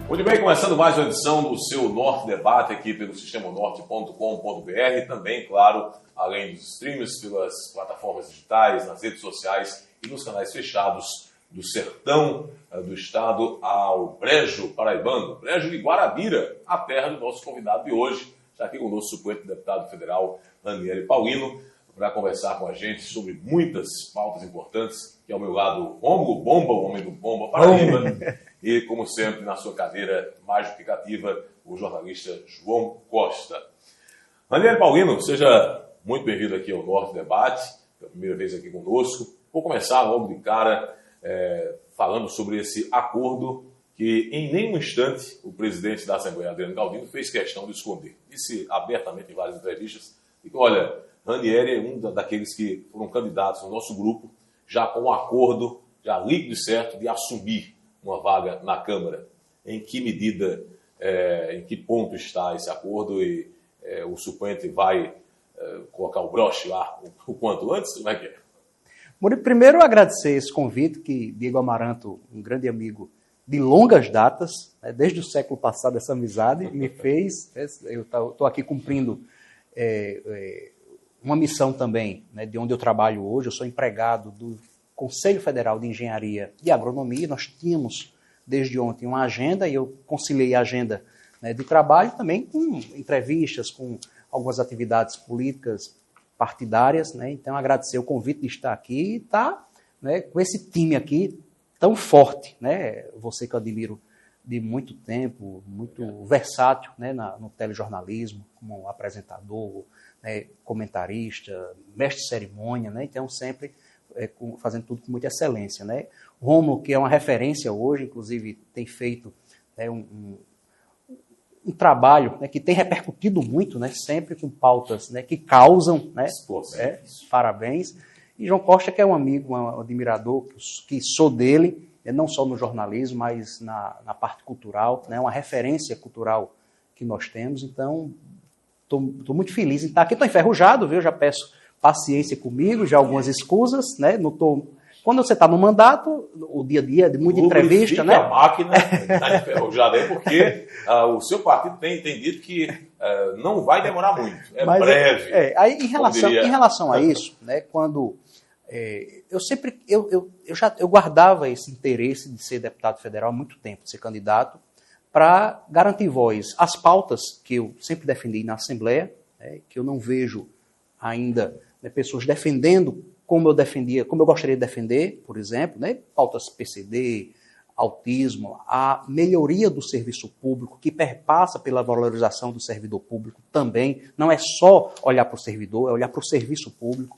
Muito bem, começando mais uma edição do seu Norte Debate aqui pelo sistemonorte.com.br, também, claro, além dos streams, pelas plataformas digitais, nas redes sociais e nos canais fechados do sertão do estado ao Brejo paraibano, Brejo de Guarabira, a terra do nosso convidado de hoje. Está aqui o nosso suplente deputado federal, Ranieri Paulino, para conversar com a gente sobre muitas pautas importantes, que ao meu lado, Rômulo Bomba, o homem do Bomba Paraíba, e, como sempre, na sua cadeira mais do que cativa, o jornalista João Costa. Ranieri Paulino, seja muito bem-vindo aqui ao Norte Debate, pela primeira vez aqui conosco. Vou começar logo de cara falando sobre esse acordo que, em nenhum instante, o presidente da Assembleia, Adriano Galdino, fez questão de esconder. Disse abertamente em várias entrevistas que, olha, Ranieri é um daqueles que foram candidatos no nosso grupo, já com um acordo, já líquido e certo, de assumir uma vaga na Câmara. Em que medida, em que ponto está esse acordo e o suplente vai colocar o broche lá o quanto antes? Como é que é? Murilo, primeiro agradecer esse convite que Diego Amaranto, um grande amigo de longas datas, desde o século passado essa amizade, me fez. Eu estou aqui cumprindo uma missão também, de onde eu trabalho hoje. Eu sou empregado do Conselho Federal de Engenharia e Agronomia. Nós tínhamos, desde ontem, uma agenda, e eu conciliei a agenda de trabalho também com entrevistas, com algumas atividades políticas partidárias. Então, agradecer o convite de estar aqui e estar com esse time aqui tão forte. Você que eu admiro de muito tempo, muito versátil no telejornalismo, como apresentador, comentarista, mestre de cerimônia, então sempre fazendo tudo com muita excelência. Rômulo, que é uma referência hoje, inclusive tem feito um trabalho que tem repercutido muito, sempre com pautas que causam, parabéns. E João Costa, que é um amigo, um admirador, que sou dele, não só no jornalismo, mas na parte cultural, uma referência cultural que nós temos. Então, estou muito feliz em estar aqui. Estou enferrujado, viu? Já peço paciência comigo, já algumas escusas, Quando você está no mandato, o dia a dia é de muita entrevista, a máquina está enferrujada aí, porque o seu partido tem dito que não vai demorar muito, Mas breve. Aí, em relação a isso, quando eu guardava esse interesse de ser deputado federal há muito tempo, de ser candidato, para garantir voz às pautas que eu sempre defendi na Assembleia, que eu não vejo ainda pessoas defendendo como eu gostaria de defender, por exemplo, pautas PCD, autismo, a melhoria do serviço público, que perpassa pela valorização do servidor público também. Não é só olhar para o servidor, é olhar para o serviço público.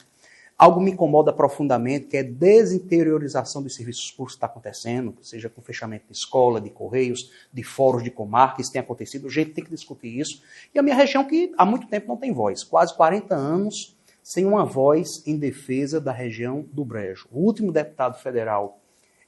Algo me incomoda profundamente, que é a desinteriorização dos serviços públicos que está acontecendo, seja com fechamento de escola, de correios, de fóruns de comarca, isso tem acontecido, a gente tem que discutir isso. E a minha região, que há muito tempo não tem voz, quase 40 anos sem uma voz em defesa da região do Brejo. O último deputado federal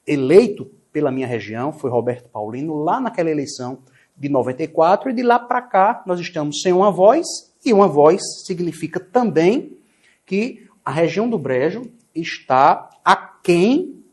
eleito pela minha região foi Roberto Paulino, lá naquela eleição de 94, e de lá para cá nós estamos sem uma voz, e uma voz significa também que a região do Brejo está aquém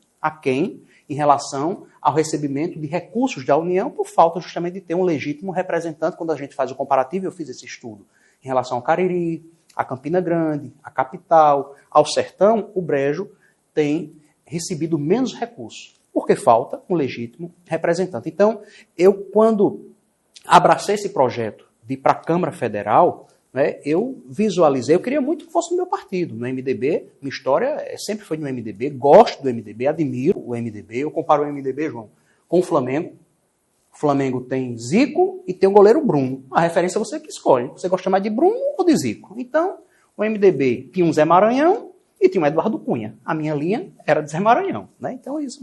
em relação ao recebimento de recursos da União, por falta justamente de ter um legítimo representante. Quando a gente faz o comparativo, eu fiz esse estudo em relação ao Cariri, a Campina Grande, a capital, ao sertão, o Brejo tem recebido menos recursos, porque falta um legítimo representante. Então, eu, quando abracei esse projeto de ir para a Câmara Federal, eu visualizei, eu queria muito que fosse no meu partido, no MDB. Minha história sempre foi no MDB, gosto do MDB, admiro o MDB. Eu comparo o MDB, João, com o Flamengo. O Flamengo tem Zico e tem o goleiro Bruno. A referência é você que escolhe. Você gosta mais de Bruno ou de Zico? Então, o MDB tinha um Zé Maranhão e tinha um Eduardo Cunha. A minha linha era de Zé Maranhão. Então, isso.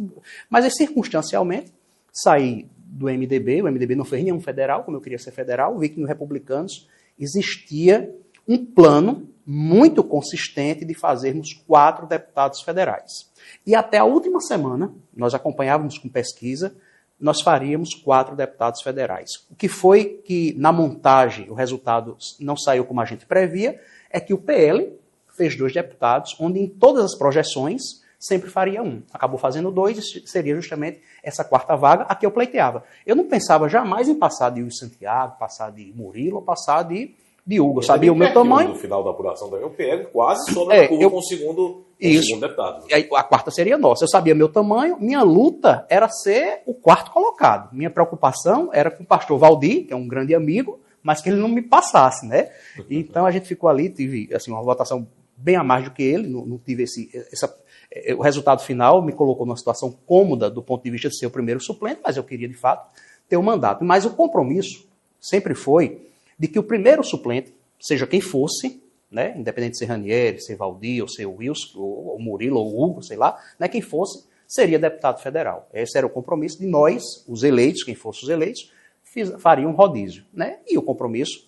Mas, circunstancialmente, saí do MDB. O MDB não fez nenhum federal, como eu queria ser federal. Vi que nos republicanos existia um plano muito consistente de fazermos 4 deputados federais. E até a última semana, nós acompanhávamos com pesquisa, nós faríamos 4 deputados federais. O que foi que, na montagem, o resultado não saiu como a gente previa, é que o PL fez 2 deputados, onde em todas as projeções sempre faria um. Acabou fazendo 2 e seria justamente essa 4ª vaga a que eu pleiteava. Eu não pensava jamais em passar de Luiz Santiago, passar de Murilo ou passar de Hugo. Eu sabia o meu tamanho. No final da apuração também, o PL quase sobre a curva com o segundo deputado. E aí, a 4ª seria nossa. Eu sabia meu tamanho, minha luta era ser o 4º colocado. Minha preocupação era com o pastor Valdir, que é um grande amigo, mas que ele não me passasse, né? Então a gente ficou ali, tive assim, uma votação bem a mais do que ele, não tive o resultado final me colocou numa situação cômoda do ponto de vista de ser o primeiro suplente, mas eu queria, de fato, ter o mandato. Mas o compromisso sempre foi de que o primeiro suplente, seja quem fosse, né, independente de ser Ranieri, ser Valdir, ou ser Wilson, ou Murilo, ou Hugo, sei lá, né, quem fosse, seria deputado federal. Esse era o compromisso de nós, os eleitos, quem fosse os eleitos, faria um rodízio. Né? E o compromisso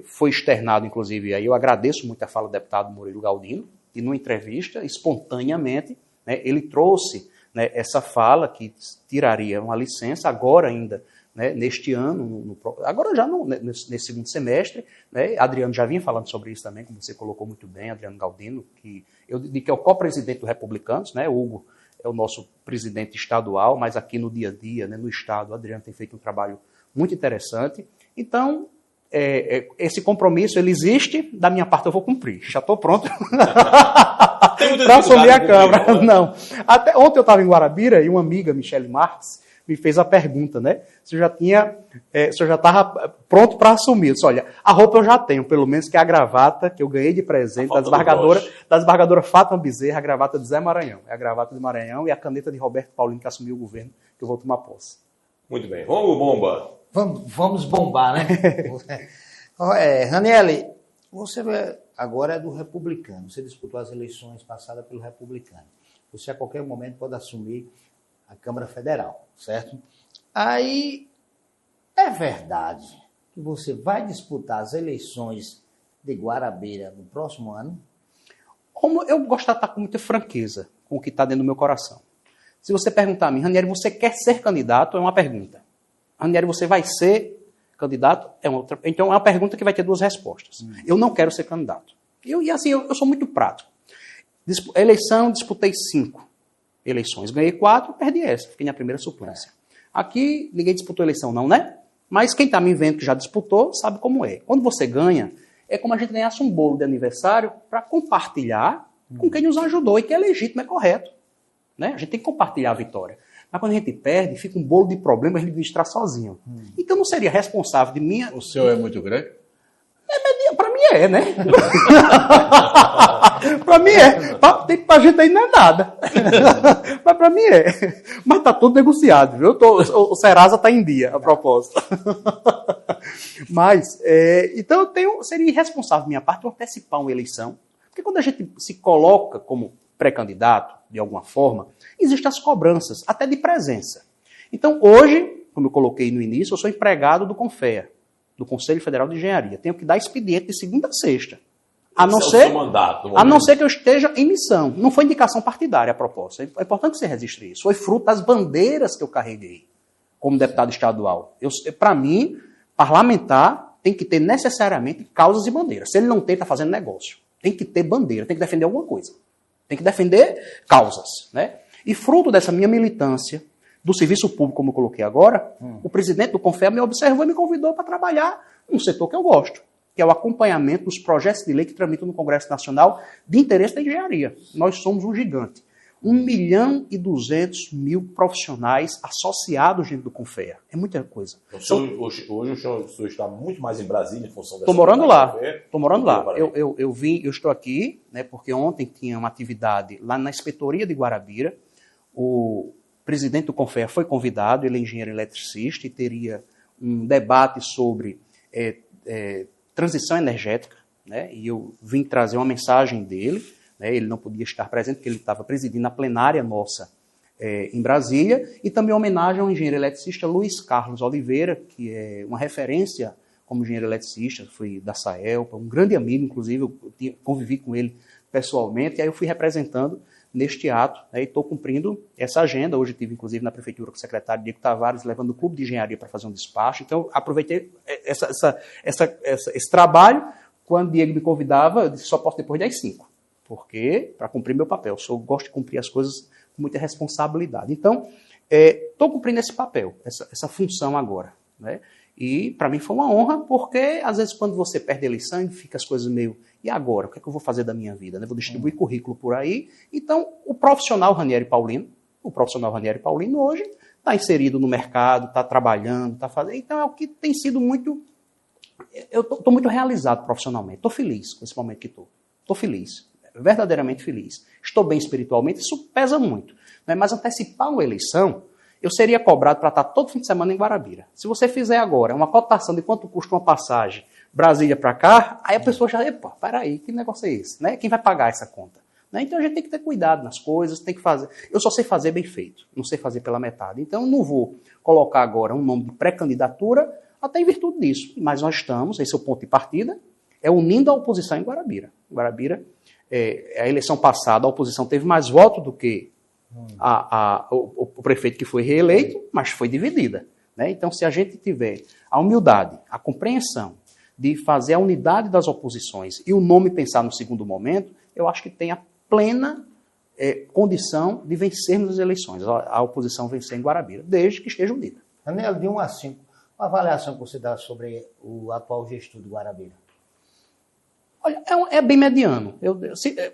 foi externado, inclusive, aí eu agradeço muito a fala do deputado Murilo Galdino, e numa entrevista, espontaneamente, né, ele trouxe, né, essa fala que tiraria uma licença agora ainda, né, neste ano, agora já nesse segundo semestre, né, Adriano já vinha falando sobre isso também, como você colocou muito bem, Adriano Galdino, que é o co-presidente do Republicanos, né, Hugo é o nosso presidente estadual, mas aqui no dia a dia, né, no estado, o Adriano tem feito um trabalho muito interessante. Então, esse compromisso, ele existe, da minha parte eu vou cumprir. Já estou pronto para assumir a Câmara. Não. Até ontem eu estava em Guarabira e uma amiga, Michele Marques, me fez a pergunta, né? Se eu já estava pronto para assumir. Eu disse, olha, a roupa eu já tenho, pelo menos que é a gravata que eu ganhei de presente da desembargadora Fátima Bezerra, a gravata de Zé Maranhão. É a gravata de Maranhão e a caneta de Roberto Paulino, que assumiu o governo, que eu vou tomar posse. Muito bem. Vamos, bomba! Vamos bombar, né? Ranieri, você agora é do Republicano. Você disputou as eleições passadas pelo Republicano. Você a qualquer momento pode assumir a Câmara Federal, certo? Aí, é verdade que você vai disputar as eleições de Guarabira no próximo ano? Como eu gosto de estar com muita franqueza com o que está dentro do meu coração. Se você perguntar a mim, Ranieri, você quer ser candidato? É uma pergunta. Ranieri, você vai ser candidato? É outra. Então, é uma pergunta que vai ter 2 respostas. Eu não quero ser candidato. E assim, eu sou muito prático. Eleição, disputei 5 eleições. Ganhei 4, perdi essa. Fiquei na primeira suplência. Aqui, ninguém disputou eleição não, né? Mas quem está me vendo que já disputou, sabe como é. Quando você ganha, é como a gente ganhasse um bolo de aniversário para compartilhar com quem nos ajudou e que é legítimo, é correto. Né? A gente tem que compartilhar a vitória. Mas quando a gente perde, fica um bolo de problemas administrar sozinho. Então não seria responsável de minha... O seu é muito grande? Para mim é, né? Para mim é. Pra gente aí não é nada. Mas para mim é. Mas tá tudo negociado, viu? O Serasa tá em dia, a propósito. Mas, então seria irresponsável da minha parte antecipar uma eleição. Porque quando a gente se coloca como pré-candidato, de alguma forma, existem as cobranças, até de presença. Então, hoje, como eu coloquei no início, eu sou empregado do CONFEA, do Conselho Federal de Engenharia. Tenho que dar expediente de segunda a sexta. A não ser que eu esteja em missão. Não foi indicação partidária a proposta. É importante que você registre isso. Foi fruto das bandeiras que eu carreguei como deputado estadual. Para mim, parlamentar tem que ter necessariamente causas e bandeiras. Se ele não tem, está fazendo negócio. Tem que ter bandeira, tem que defender alguma coisa. Tem que defender causas. Né? E fruto dessa minha militância, do serviço público, como eu coloquei agora, o presidente do CONFEA me observou e me convidou para trabalhar num setor que eu gosto, que é o acompanhamento dos projetos de lei que tramitam no Congresso Nacional de interesse da engenharia. Nós somos um gigante. 1.200.000 profissionais associados dentro do CONFEA. É muita coisa. Hoje o senhor está muito mais em Brasília em função dessa... Estou morando lá. Estou morando lá. Eu estou aqui, né, porque ontem tinha uma atividade lá na inspetoria de Guarabira. O presidente do CONFEA foi convidado, ele é engenheiro eletricista, e teria um debate sobre transição energética, né, e eu vim trazer uma mensagem dele, né, ele não podia estar presente, porque ele estava presidindo a plenária nossa em Brasília, e também homenagem ao engenheiro eletricista Luiz Carlos Oliveira, que é uma referência como engenheiro eletricista, foi da Saelpa, um grande amigo, inclusive, eu convivi com ele pessoalmente, e aí eu fui representando neste ato, né, e estou cumprindo essa agenda. Hoje estive, inclusive, na prefeitura com o secretário Diego Tavares, levando o clube de engenharia para fazer um despacho. Então, aproveitei esse trabalho. Quando o Diego me convidava, eu disse, só posso depois das 5. porque para cumprir meu papel, eu gosto de cumprir as coisas com muita responsabilidade. Então, estou cumprindo esse papel, essa função agora, né? E para mim foi uma honra, porque às vezes quando você perde a eleição, fica as coisas meio, e agora? O que é que eu vou fazer da minha vida? Né? Vou distribuir currículo por aí. Então, o profissional Ranieri Paulino hoje está inserido no mercado, está trabalhando, está fazendo. Então, é o que tem sido muito... Eu estou muito realizado profissionalmente, estou feliz com esse momento que estou. Estou feliz, verdadeiramente feliz. Estou bem espiritualmente, isso pesa muito. Né? Mas antecipar uma eleição, eu seria cobrado para estar todo fim de semana em Guarabira. Se você fizer agora uma cotação de quanto custa uma passagem Brasília para cá, aí a pessoa já, epa, peraí, que negócio é esse? Né? Quem vai pagar essa conta? Né? Então a gente tem que ter cuidado nas coisas, tem que fazer. Eu só sei fazer bem feito, não sei fazer pela metade. Então eu não vou colocar agora um nome de pré-candidatura, até em virtude disso. Mas nós estamos, esse é o ponto de partida, unindo a oposição em Guarabira. Guarabira, a eleição passada, a oposição teve mais votos do que o prefeito que foi reeleito, mas foi dividida. Né? Então, se a gente tiver a humildade, a compreensão de fazer a unidade das oposições e o nome pensar no segundo momento, eu acho que tem a plena condição de vencermos as eleições, a oposição vencer em Guarabira, desde que esteja unida. Daniel, de 1 a 5, uma avaliação que você dá sobre o atual gestor de Guarabira? Olha, é bem mediano.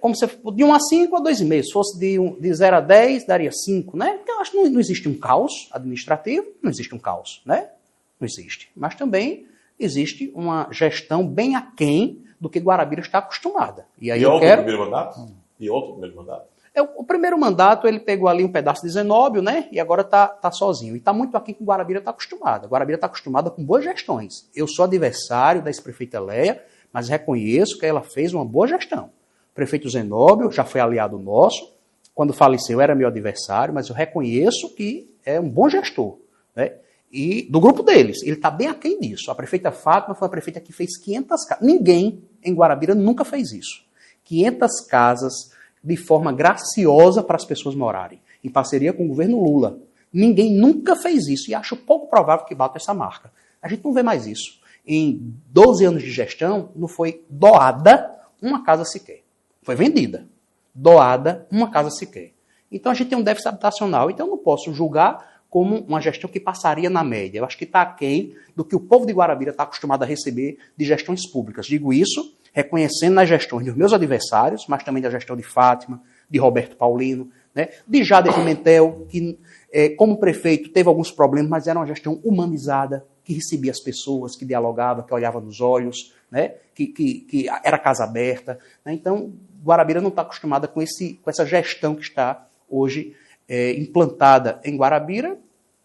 Como se de 1 a 5 a 2,5. Se fosse de 0 a 10, daria 5, né? Porque eu acho que não existe um caos administrativo, não existe um caos, né? Não existe. Mas também existe uma gestão bem aquém do que Guarabira está acostumada. E aí primeiro mandato? E outro primeiro mandato? O primeiro mandato, ele pegou ali um pedaço de Zenóbio, né? E agora está sozinho. E está muito aquém que Guarabira está acostumada. Guarabira está acostumada com boas gestões. Eu sou adversário da ex-prefeita Leia, mas reconheço que ela fez uma boa gestão. O prefeito Zenóbio já foi aliado nosso. Quando faleceu, era meu adversário, mas eu reconheço que é um bom gestor, né? E do grupo deles, ele está bem aquém disso. A prefeita Fátima foi uma prefeita que fez 500 casas. Ninguém em Guarabira nunca fez isso. 500 casas de forma graciosa para as pessoas morarem, em parceria com o governo Lula. Ninguém nunca fez isso e acho pouco provável que bata essa marca. A gente não vê mais isso. Em 12 anos de gestão, não foi doada uma casa sequer. Foi vendida. Doada uma casa sequer. Então a gente tem um déficit habitacional, então eu não posso julgar como uma gestão que passaria na média. Eu acho que está aquém do que o povo de Guarabira está acostumado a receber de gestões públicas. Digo isso reconhecendo nas gestões dos meus adversários, mas também da gestão de Fátima, de Roberto Paulino, né, de Jader Pimentel, que como prefeito teve alguns problemas, mas era uma gestão humanizada, que recebia as pessoas, que dialogava, que olhava nos olhos, né, que era casa aberta. Né. Então, Guarabira não está acostumada com essa gestão que está hoje implantada em Guarabira,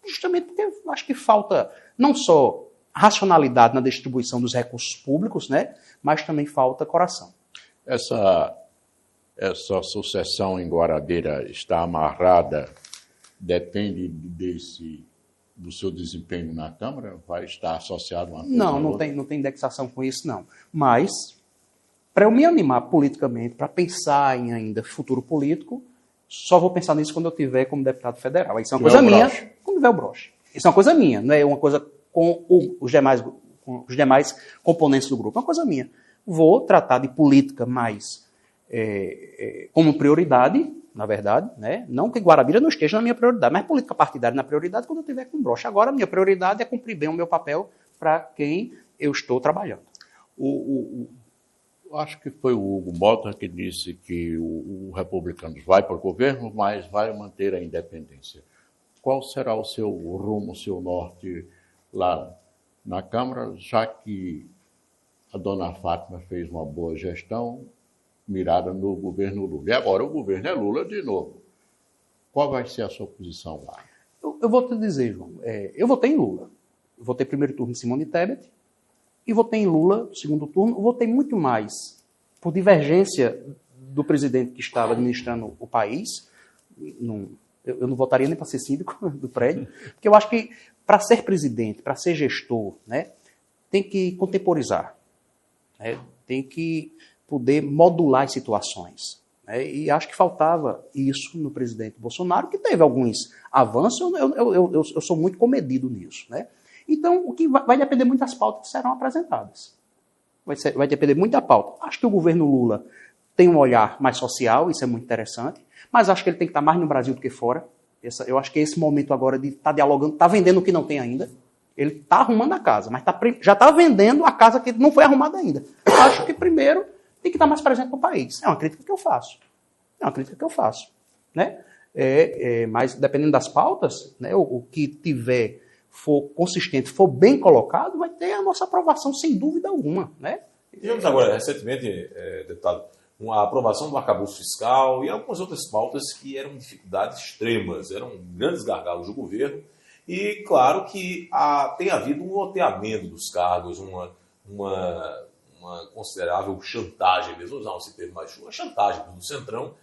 justamente porque eu acho que falta não só racionalidade na distribuição dos recursos públicos, né, mas também falta coração. Essa sucessão em Guarabira está amarrada, depende do seu desempenho na Câmara? Vai estar associado a uma coisa? Não tem indexação com isso, não. Mas, para eu me animar politicamente, para pensar em ainda futuro político, só vou pensar nisso quando eu tiver como deputado federal. Isso é uma coisa minha, quando tiver o broche. Isso é uma coisa minha, não é uma coisa com os demais componentes do grupo. É uma coisa minha. Vou tratar de política mais como prioridade, na verdade, né? Não que Guarabira não esteja na minha prioridade, mas política partidária na prioridade quando eu tiver com broche. Agora, a minha prioridade é cumprir bem o meu papel para quem eu estou trabalhando. Acho que foi o Hugo Mota que disse que o Republicanos vai para o governo, mas vai manter a independência. Qual será o seu rumo, o seu norte lá na Câmara, já que a dona Fátima fez uma boa gestão mirada no governo Lula? E agora o governo é Lula de novo. Qual vai ser a sua posição lá? Eu vou te dizer, João, eu votei em Lula. Eu votei primeiro turno em Simone Tebet e votei em Lula segundo turno. Eu votei muito mais por divergência do presidente que estava administrando o país. Eu não votaria nem para ser síndico do prédio, porque eu acho que para ser presidente, para ser gestor, né, tem que contemporizar, né, tem que poder modular as situações. Né, e acho que faltava isso no presidente Bolsonaro, que teve alguns avanços, eu sou muito comedido nisso. Né. Então, o que vai depender muito das pautas que serão apresentadas. Vai depender muito da pauta. Acho que o governo Lula tem um olhar mais social, isso é muito interessante, mas acho que ele tem que estar mais no Brasil do que fora. Eu acho que esse momento agora de estar dialogando, está vendendo o que não tem ainda. Ele está arrumando a casa, mas já está vendendo a casa que não foi arrumada ainda. Eu acho que primeiro tem que estar mais presente no país. É uma crítica que eu faço. Né? Mas dependendo das pautas, né, o que tiver, for consistente, for bem colocado, vai ter a nossa aprovação sem dúvida alguma. Né? Tivemos agora, recentemente, deputado, uma aprovação do arcabouço fiscal e algumas outras pautas que eram dificuldades extremas, eram grandes gargalos do governo. E, claro, que tem havido um loteamento dos cargos, uma considerável chantagem, mesmo usar esse termo mais chulo, uma chantagem do Centrão,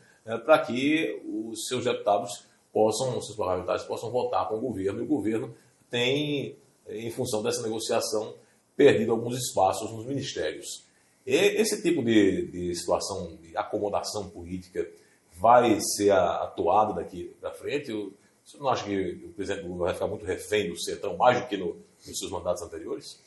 para que os seus deputados seus parlamentares possam votar com o governo. E o governo tem, em função dessa negociação, perdido alguns espaços nos ministérios. Esse tipo de situação de acomodação política vai ser atuada daqui para frente? Você não acha que o presidente Lula vai ficar muito refém do Centrão, mais do que nos seus mandatos anteriores?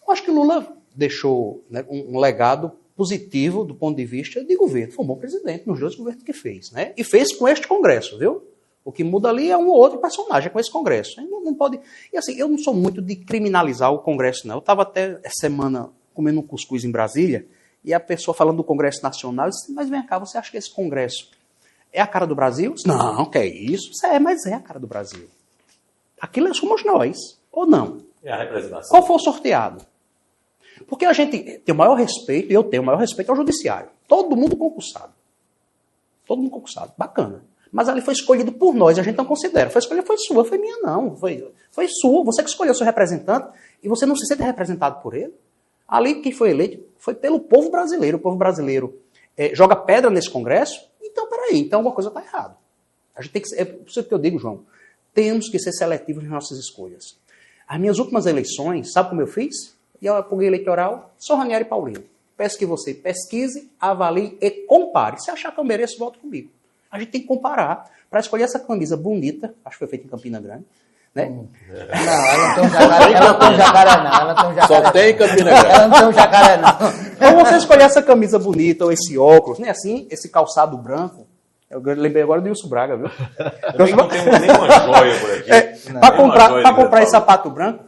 Eu acho que Lula deixou, né, um legado positivo do ponto de vista de governo. Foi um bom presidente nos 2 governos que fez. Né? E fez com este Congresso, viu? O que muda ali é um ou outro personagem com esse Congresso. Não pode... E assim, eu não sou muito de criminalizar o Congresso, não. Eu estava até essa semana comendo um cuscuz em Brasília e a pessoa falando do Congresso Nacional, eu disse, mas vem cá, você acha que esse Congresso é a cara do Brasil? Não, que é isso? Mas é a cara do Brasil. Aquilo somos nós, ou não? É a representação. Qual foi o sorteado? Porque a gente tem o maior respeito, e eu tenho o maior respeito ao judiciário. Todo mundo concursado. Bacana. Mas ali foi escolhido por nós, a gente não considera. Foi sua, foi minha não. Foi sua, você que escolheu seu representante, e você não se sente representado por ele. Ali quem foi eleito foi pelo povo brasileiro. O povo brasileiro joga pedra nesse Congresso. Então, peraí, então alguma coisa está errada. A gente tem que ser, por isso que eu digo, João, temos que ser seletivos nas nossas escolhas. As minhas últimas eleições, sabe como eu fiz? E eu apoiei eleitoral, sou Ranieri Paulino. Peço que você pesquise, avalie e compare. Se achar que eu mereço, volte comigo. A gente tem que comparar para escolher essa camisa bonita, acho que foi feita em Campina Grande, né? Não, ela não tem um jacaré, não. Só tem Campina Grande. Ela não tem um jacaré, não. Então você escolher essa camisa bonita ou esse óculos, né? Assim, esse calçado branco. Eu lembrei agora do Wilson Braga, viu? Não tem nenhuma joia por aqui. Para comprar esse sapato branco,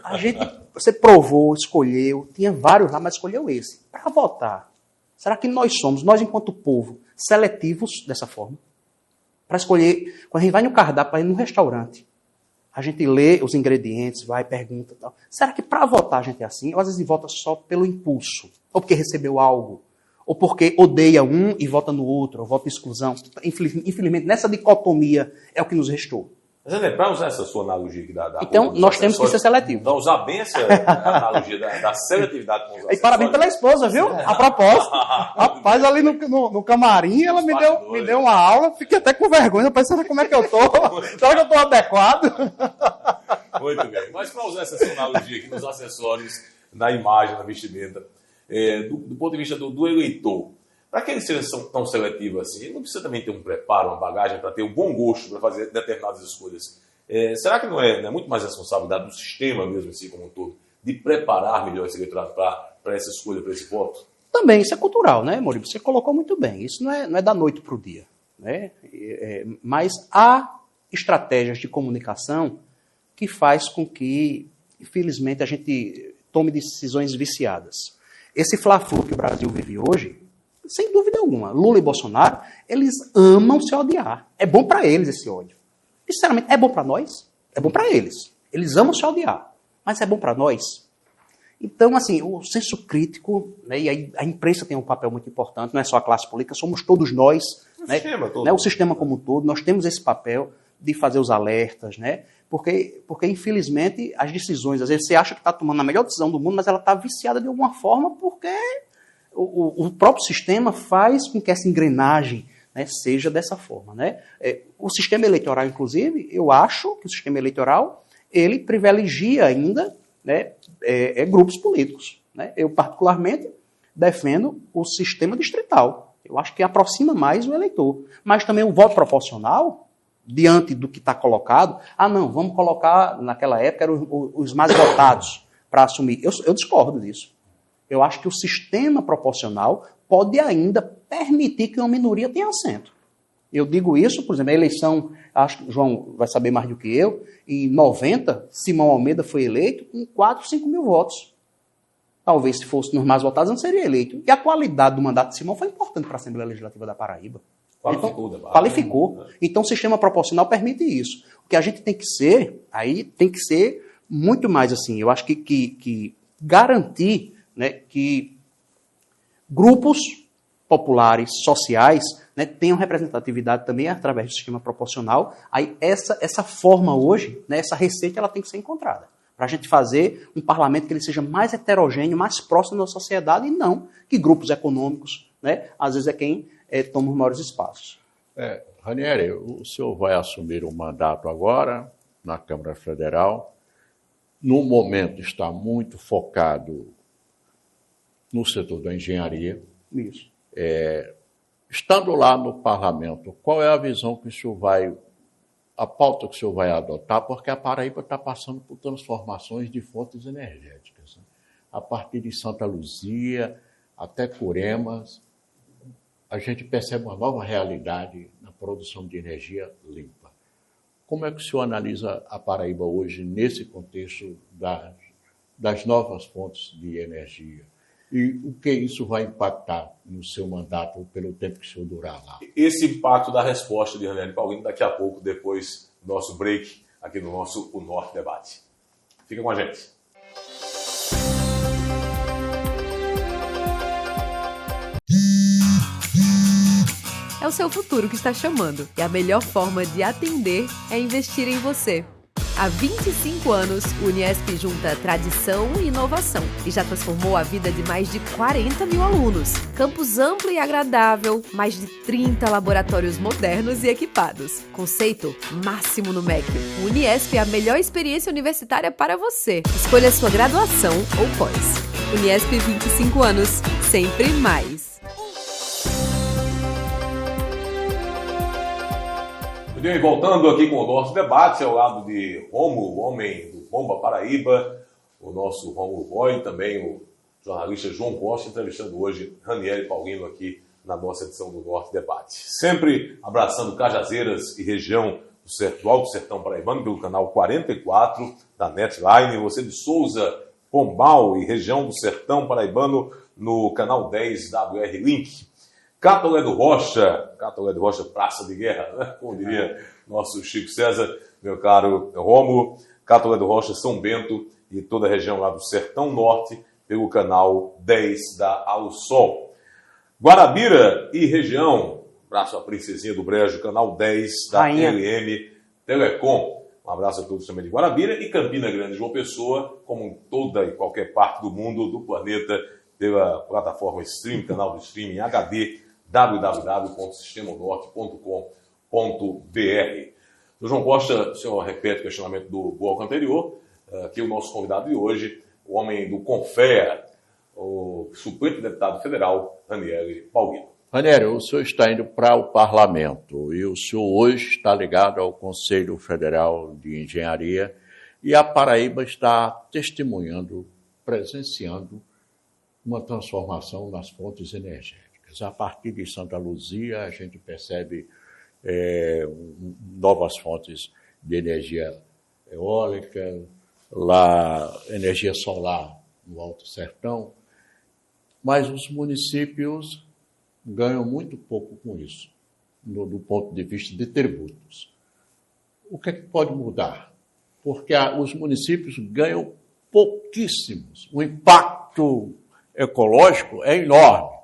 você provou, escolheu, tinha vários lá, mas escolheu esse. Para votar, será que nós enquanto povo, seletivos dessa forma? Para escolher, quando a gente vai no cardápio, vai no restaurante, a gente lê os ingredientes, vai, pergunta e tal. Será que para votar a gente é assim? Ou às vezes vota só pelo impulso, ou porque recebeu algo, ou porque odeia um e vota no outro, ou vota em exclusão. Infelizmente, nessa dicotomia é o que nos restou. Mas, André, para usar essa sua analogia aqui então, nós temos que ser seletivos. Então, usar bem essa analogia da seletividade com os acessórios. E parabéns pela esposa, viu? A propósito. Rapaz, ali no camarim, ela me deu uma aula, fiquei até com vergonha, pensando como é que eu tô. Será que eu tô adequado? Muito bem. Mas para usar essa sua analogia aqui nos acessórios, na imagem, na vestimenta, do ponto de vista do eleitor, para que ele seja tão seletivo assim, ele não precisa também ter um preparo, uma bagagem para ter um bom gosto para fazer determinadas escolhas. Será que não é muito mais responsabilidade do sistema mesmo assim como um todo, de preparar melhor esse eleitorado para essa escolha, para esse voto? Também, isso é cultural, né, Maurício? Você colocou muito bem. Isso não é da noite para o dia. Né? Mas há estratégias de comunicação que faz com que, infelizmente, a gente tome decisões viciadas. Esse fla-flu que o Brasil vive hoje, sem dúvida alguma, Lula e Bolsonaro, eles amam se odiar. É bom para eles esse ódio. Sinceramente, é bom para nós? É bom para eles. Eles amam se odiar. Mas é bom para nós? Então, assim, o senso crítico, né, e a imprensa tem um papel muito importante, não é só a classe política, somos todos nós, o sistema como um todo, nós temos esse papel de fazer os alertas, né? Porque infelizmente, as decisões, às vezes você acha que está tomando a melhor decisão do mundo, mas ela está viciada de alguma forma porque o próprio sistema faz com que essa engrenagem, né, seja dessa forma. Né? O sistema eleitoral, inclusive, eu acho que o sistema eleitoral, ele privilegia ainda, né, grupos políticos. Né? Eu, particularmente, defendo o sistema distrital. Eu acho que aproxima mais o eleitor. Mas também o voto proporcional, diante do que está colocado, não, vamos colocar, naquela época, eram os mais votados para assumir. Eu discordo disso. Eu acho que o sistema proporcional pode ainda permitir que uma minoria tenha assento. Eu digo isso, por exemplo, a eleição, acho que o João vai saber mais do que eu, em 90, Simão Almeida foi eleito com 4, 5 mil votos. Talvez se fosse nos mais votados não seria eleito. E a qualidade do mandato de Simão foi importante para a Assembleia Legislativa da Paraíba. Qualificou. Então o sistema proporcional permite isso. O que a gente tem que ser, aí tem que ser muito mais assim, eu acho que garantir, né, que grupos populares, sociais, né, tenham representatividade também através do sistema proporcional. Aí essa forma hoje, né, essa receita, ela tem que ser encontrada. Para a gente fazer um parlamento que ele seja mais heterogêneo, mais próximo da sociedade, e não que grupos econômicos, né, às vezes é quem toma os maiores espaços. Ranieri, o senhor vai assumir um mandato agora na Câmara Federal. No momento está muito focado no setor da engenharia. Isso. Estando lá no parlamento, qual é a visão que o senhor a pauta que o senhor vai adotar? Porque a Paraíba está passando por transformações de fontes energéticas, né? A partir de Santa Luzia até Curemas, a gente percebe uma nova realidade na produção de energia limpa. Como é que o senhor analisa a Paraíba hoje nesse contexto das novas fontes de energia? E o que isso vai impactar no seu mandato pelo tempo que o senhor durar lá? Esse impacto da resposta de Ranieri Paulino daqui a pouco, depois do nosso break aqui no nosso O Norte Debate. Fica com a gente. É o seu futuro que está chamando e a melhor forma de atender é investir em você. Há 25 anos, o Uniesp junta tradição e inovação e já transformou a vida de mais de 40 mil alunos. Campus amplo e agradável, mais de 30 laboratórios modernos e equipados. Conceito máximo no MEC. O Uniesp é a melhor experiência universitária para você. Escolha sua graduação ou pós. Uniesp 25 anos, sempre mais. E voltando aqui com o nosso debate, ao lado de Romo, o homem do Bomba Paraíba, o nosso Romulo Boy, também o jornalista João Costa, entrevistando hoje Ranieri Paulino aqui na nossa edição do Norte Debate. Sempre abraçando Cajazeiras e região do Alto Sertão Paraibano pelo canal 44 da Netline, você de Souza, Pombal e região do Sertão Paraibano no canal 10 WR Link. Catolé do Rocha, Praça de Guerra, né? Como diria nosso Chico César, meu caro Romo, Catolé do Rocha, São Bento e toda a região lá do Sertão Norte, pelo canal 10 da Ao Sol. Guarabira e região, abraço à Princesinha do Brejo, canal 10 da LM Telecom. Um abraço a todos também de Guarabira e Campina Grande, João Pessoa, como em toda e qualquer parte do mundo, do planeta, pela plataforma Stream, canal do streaming HD, www.sistemanorte.com.br. O João Costa, o senhor repete o questionamento do bloco anterior, aqui o nosso convidado de hoje, o homem do Confea, o suplente deputado federal, Ranieri Paulino. Ranieri, o senhor está indo para o parlamento e o senhor hoje está ligado ao Conselho Federal de Engenharia e a Paraíba está testemunhando, presenciando uma transformação nas fontes energéticas. A partir de Santa Luzia, a gente percebe novas fontes de energia eólica, lá energia solar no Alto Sertão, mas os municípios ganham muito pouco com isso, do ponto de vista de tributos. O que é que pode mudar? Porque os municípios ganham pouquíssimos. O impacto ecológico é enorme,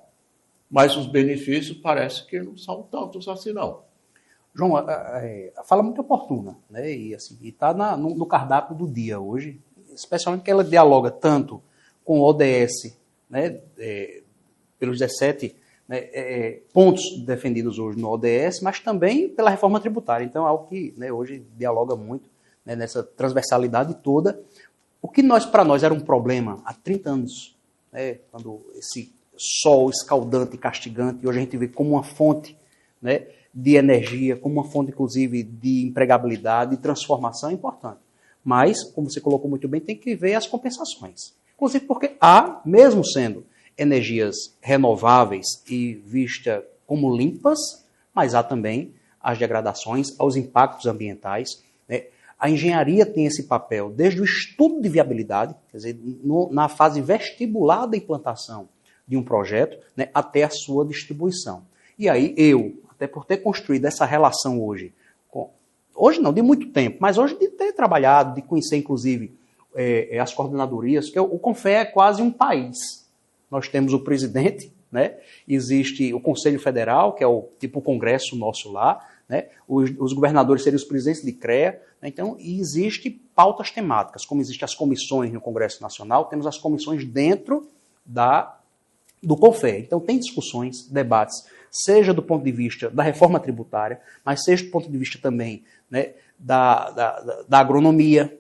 mas os benefícios parece que não são tantos assim, não. João, a fala muito oportuna, né? E assim, está no cardápio do dia hoje, especialmente que ela dialoga tanto com o ODS, né, pelos 17 pontos defendidos hoje no ODS, mas também pela reforma tributária. Então é algo que, né, hoje dialoga muito, né, nessa transversalidade toda. O que para nós era um problema há 30 anos, né, quando esse sol escaldante e castigante, hoje a gente vê como uma fonte, né, de energia, como uma fonte, inclusive, de empregabilidade, de transformação importante. Mas, como você colocou muito bem, tem que ver as compensações. Inclusive porque há, mesmo sendo energias renováveis e vista como limpas, mas há também as degradações, aos impactos ambientais, né? A engenharia tem esse papel desde o estudo de viabilidade, quer dizer, na fase vestibular da implantação de um projeto, né, até a sua distribuição. E aí até por ter construído essa relação hoje não, de muito tempo, mas hoje de ter trabalhado, de conhecer inclusive as coordenadorias, que o CONFEA é quase um país. Nós temos o presidente, né? Existe o Conselho Federal, que é o congresso nosso lá, né? Os governadores seriam os presidentes de CREA, né? Então, e existe pautas temáticas, como existem as comissões no Congresso Nacional, temos as comissões dentro do CONFEA. Então, tem discussões, debates, seja do ponto de vista da reforma tributária, mas seja do ponto de vista também, né, da agronomia,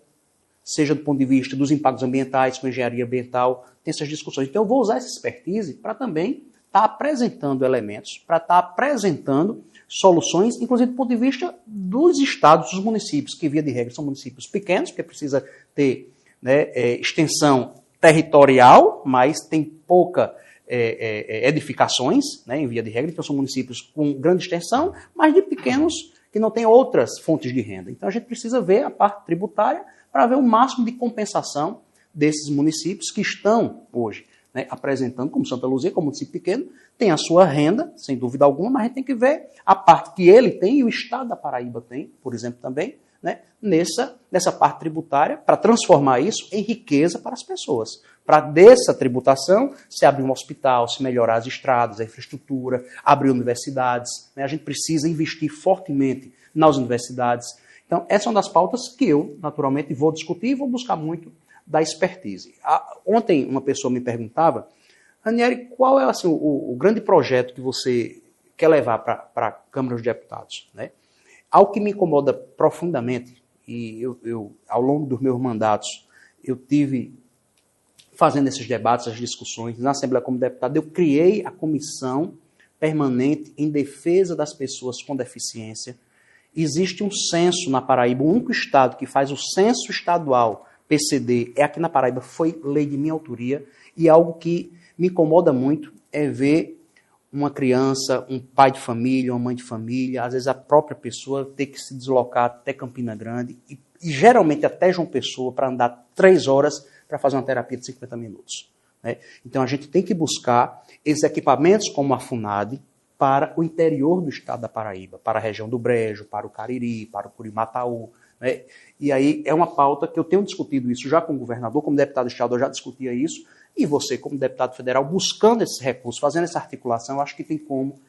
seja do ponto de vista dos impactos ambientais, com engenharia ambiental, tem essas discussões. Então eu vou usar essa expertise para também estar apresentando elementos, para estar apresentando soluções, inclusive do ponto de vista dos estados, dos municípios, que via de regra são municípios pequenos, porque precisa ter, né, extensão territorial, mas tem pouca edificações, né, em via de regra, então são municípios com grande extensão, mas de pequenos que não têm outras fontes de renda. Então a gente precisa ver a parte tributária para ver o máximo de compensação desses municípios que estão hoje, né, apresentando, como Santa Luzia, como município pequeno, tem a sua renda, sem dúvida alguma, mas a gente tem que ver a parte que ele tem e o Estado da Paraíba tem, por exemplo, também, né, nessa parte tributária, para transformar isso em riqueza para as pessoas. Para dessa tributação se abrir um hospital, se melhorar as estradas, a infraestrutura, abrir universidades, né, a gente precisa investir fortemente nas universidades. Então, essa é uma das pautas que eu, naturalmente, vou discutir e vou buscar muito da expertise. Ontem, uma pessoa me perguntava, Ranieri, qual é assim, o grande projeto que você quer levar para a Câmara dos Deputados? Né? Algo que me incomoda profundamente, e eu, ao longo dos meus mandatos, eu tive fazendo esses debates, as discussões, na Assembleia como deputado, eu criei a Comissão Permanente em Defesa das Pessoas com Deficiência. Existe um censo na Paraíba, o único estado que faz o censo estadual PCD é aqui na Paraíba, foi lei de minha autoria, e algo que me incomoda muito é ver uma criança, um pai de família, uma mãe de família, às vezes a própria pessoa ter que se deslocar até Campina Grande e geralmente até João Pessoa para andar 3 horas para fazer uma terapia de 50 minutos. Né? Então a gente tem que buscar esses equipamentos como a FUNAD para o interior do estado da Paraíba, para a região do Brejo, para o Cariri, para o Curimataú. Né? E aí é uma pauta que eu tenho discutido isso já com o governador, como deputado estadual eu já discutia isso, e você como deputado federal buscando esses recursos, fazendo essa articulação, eu acho que tem como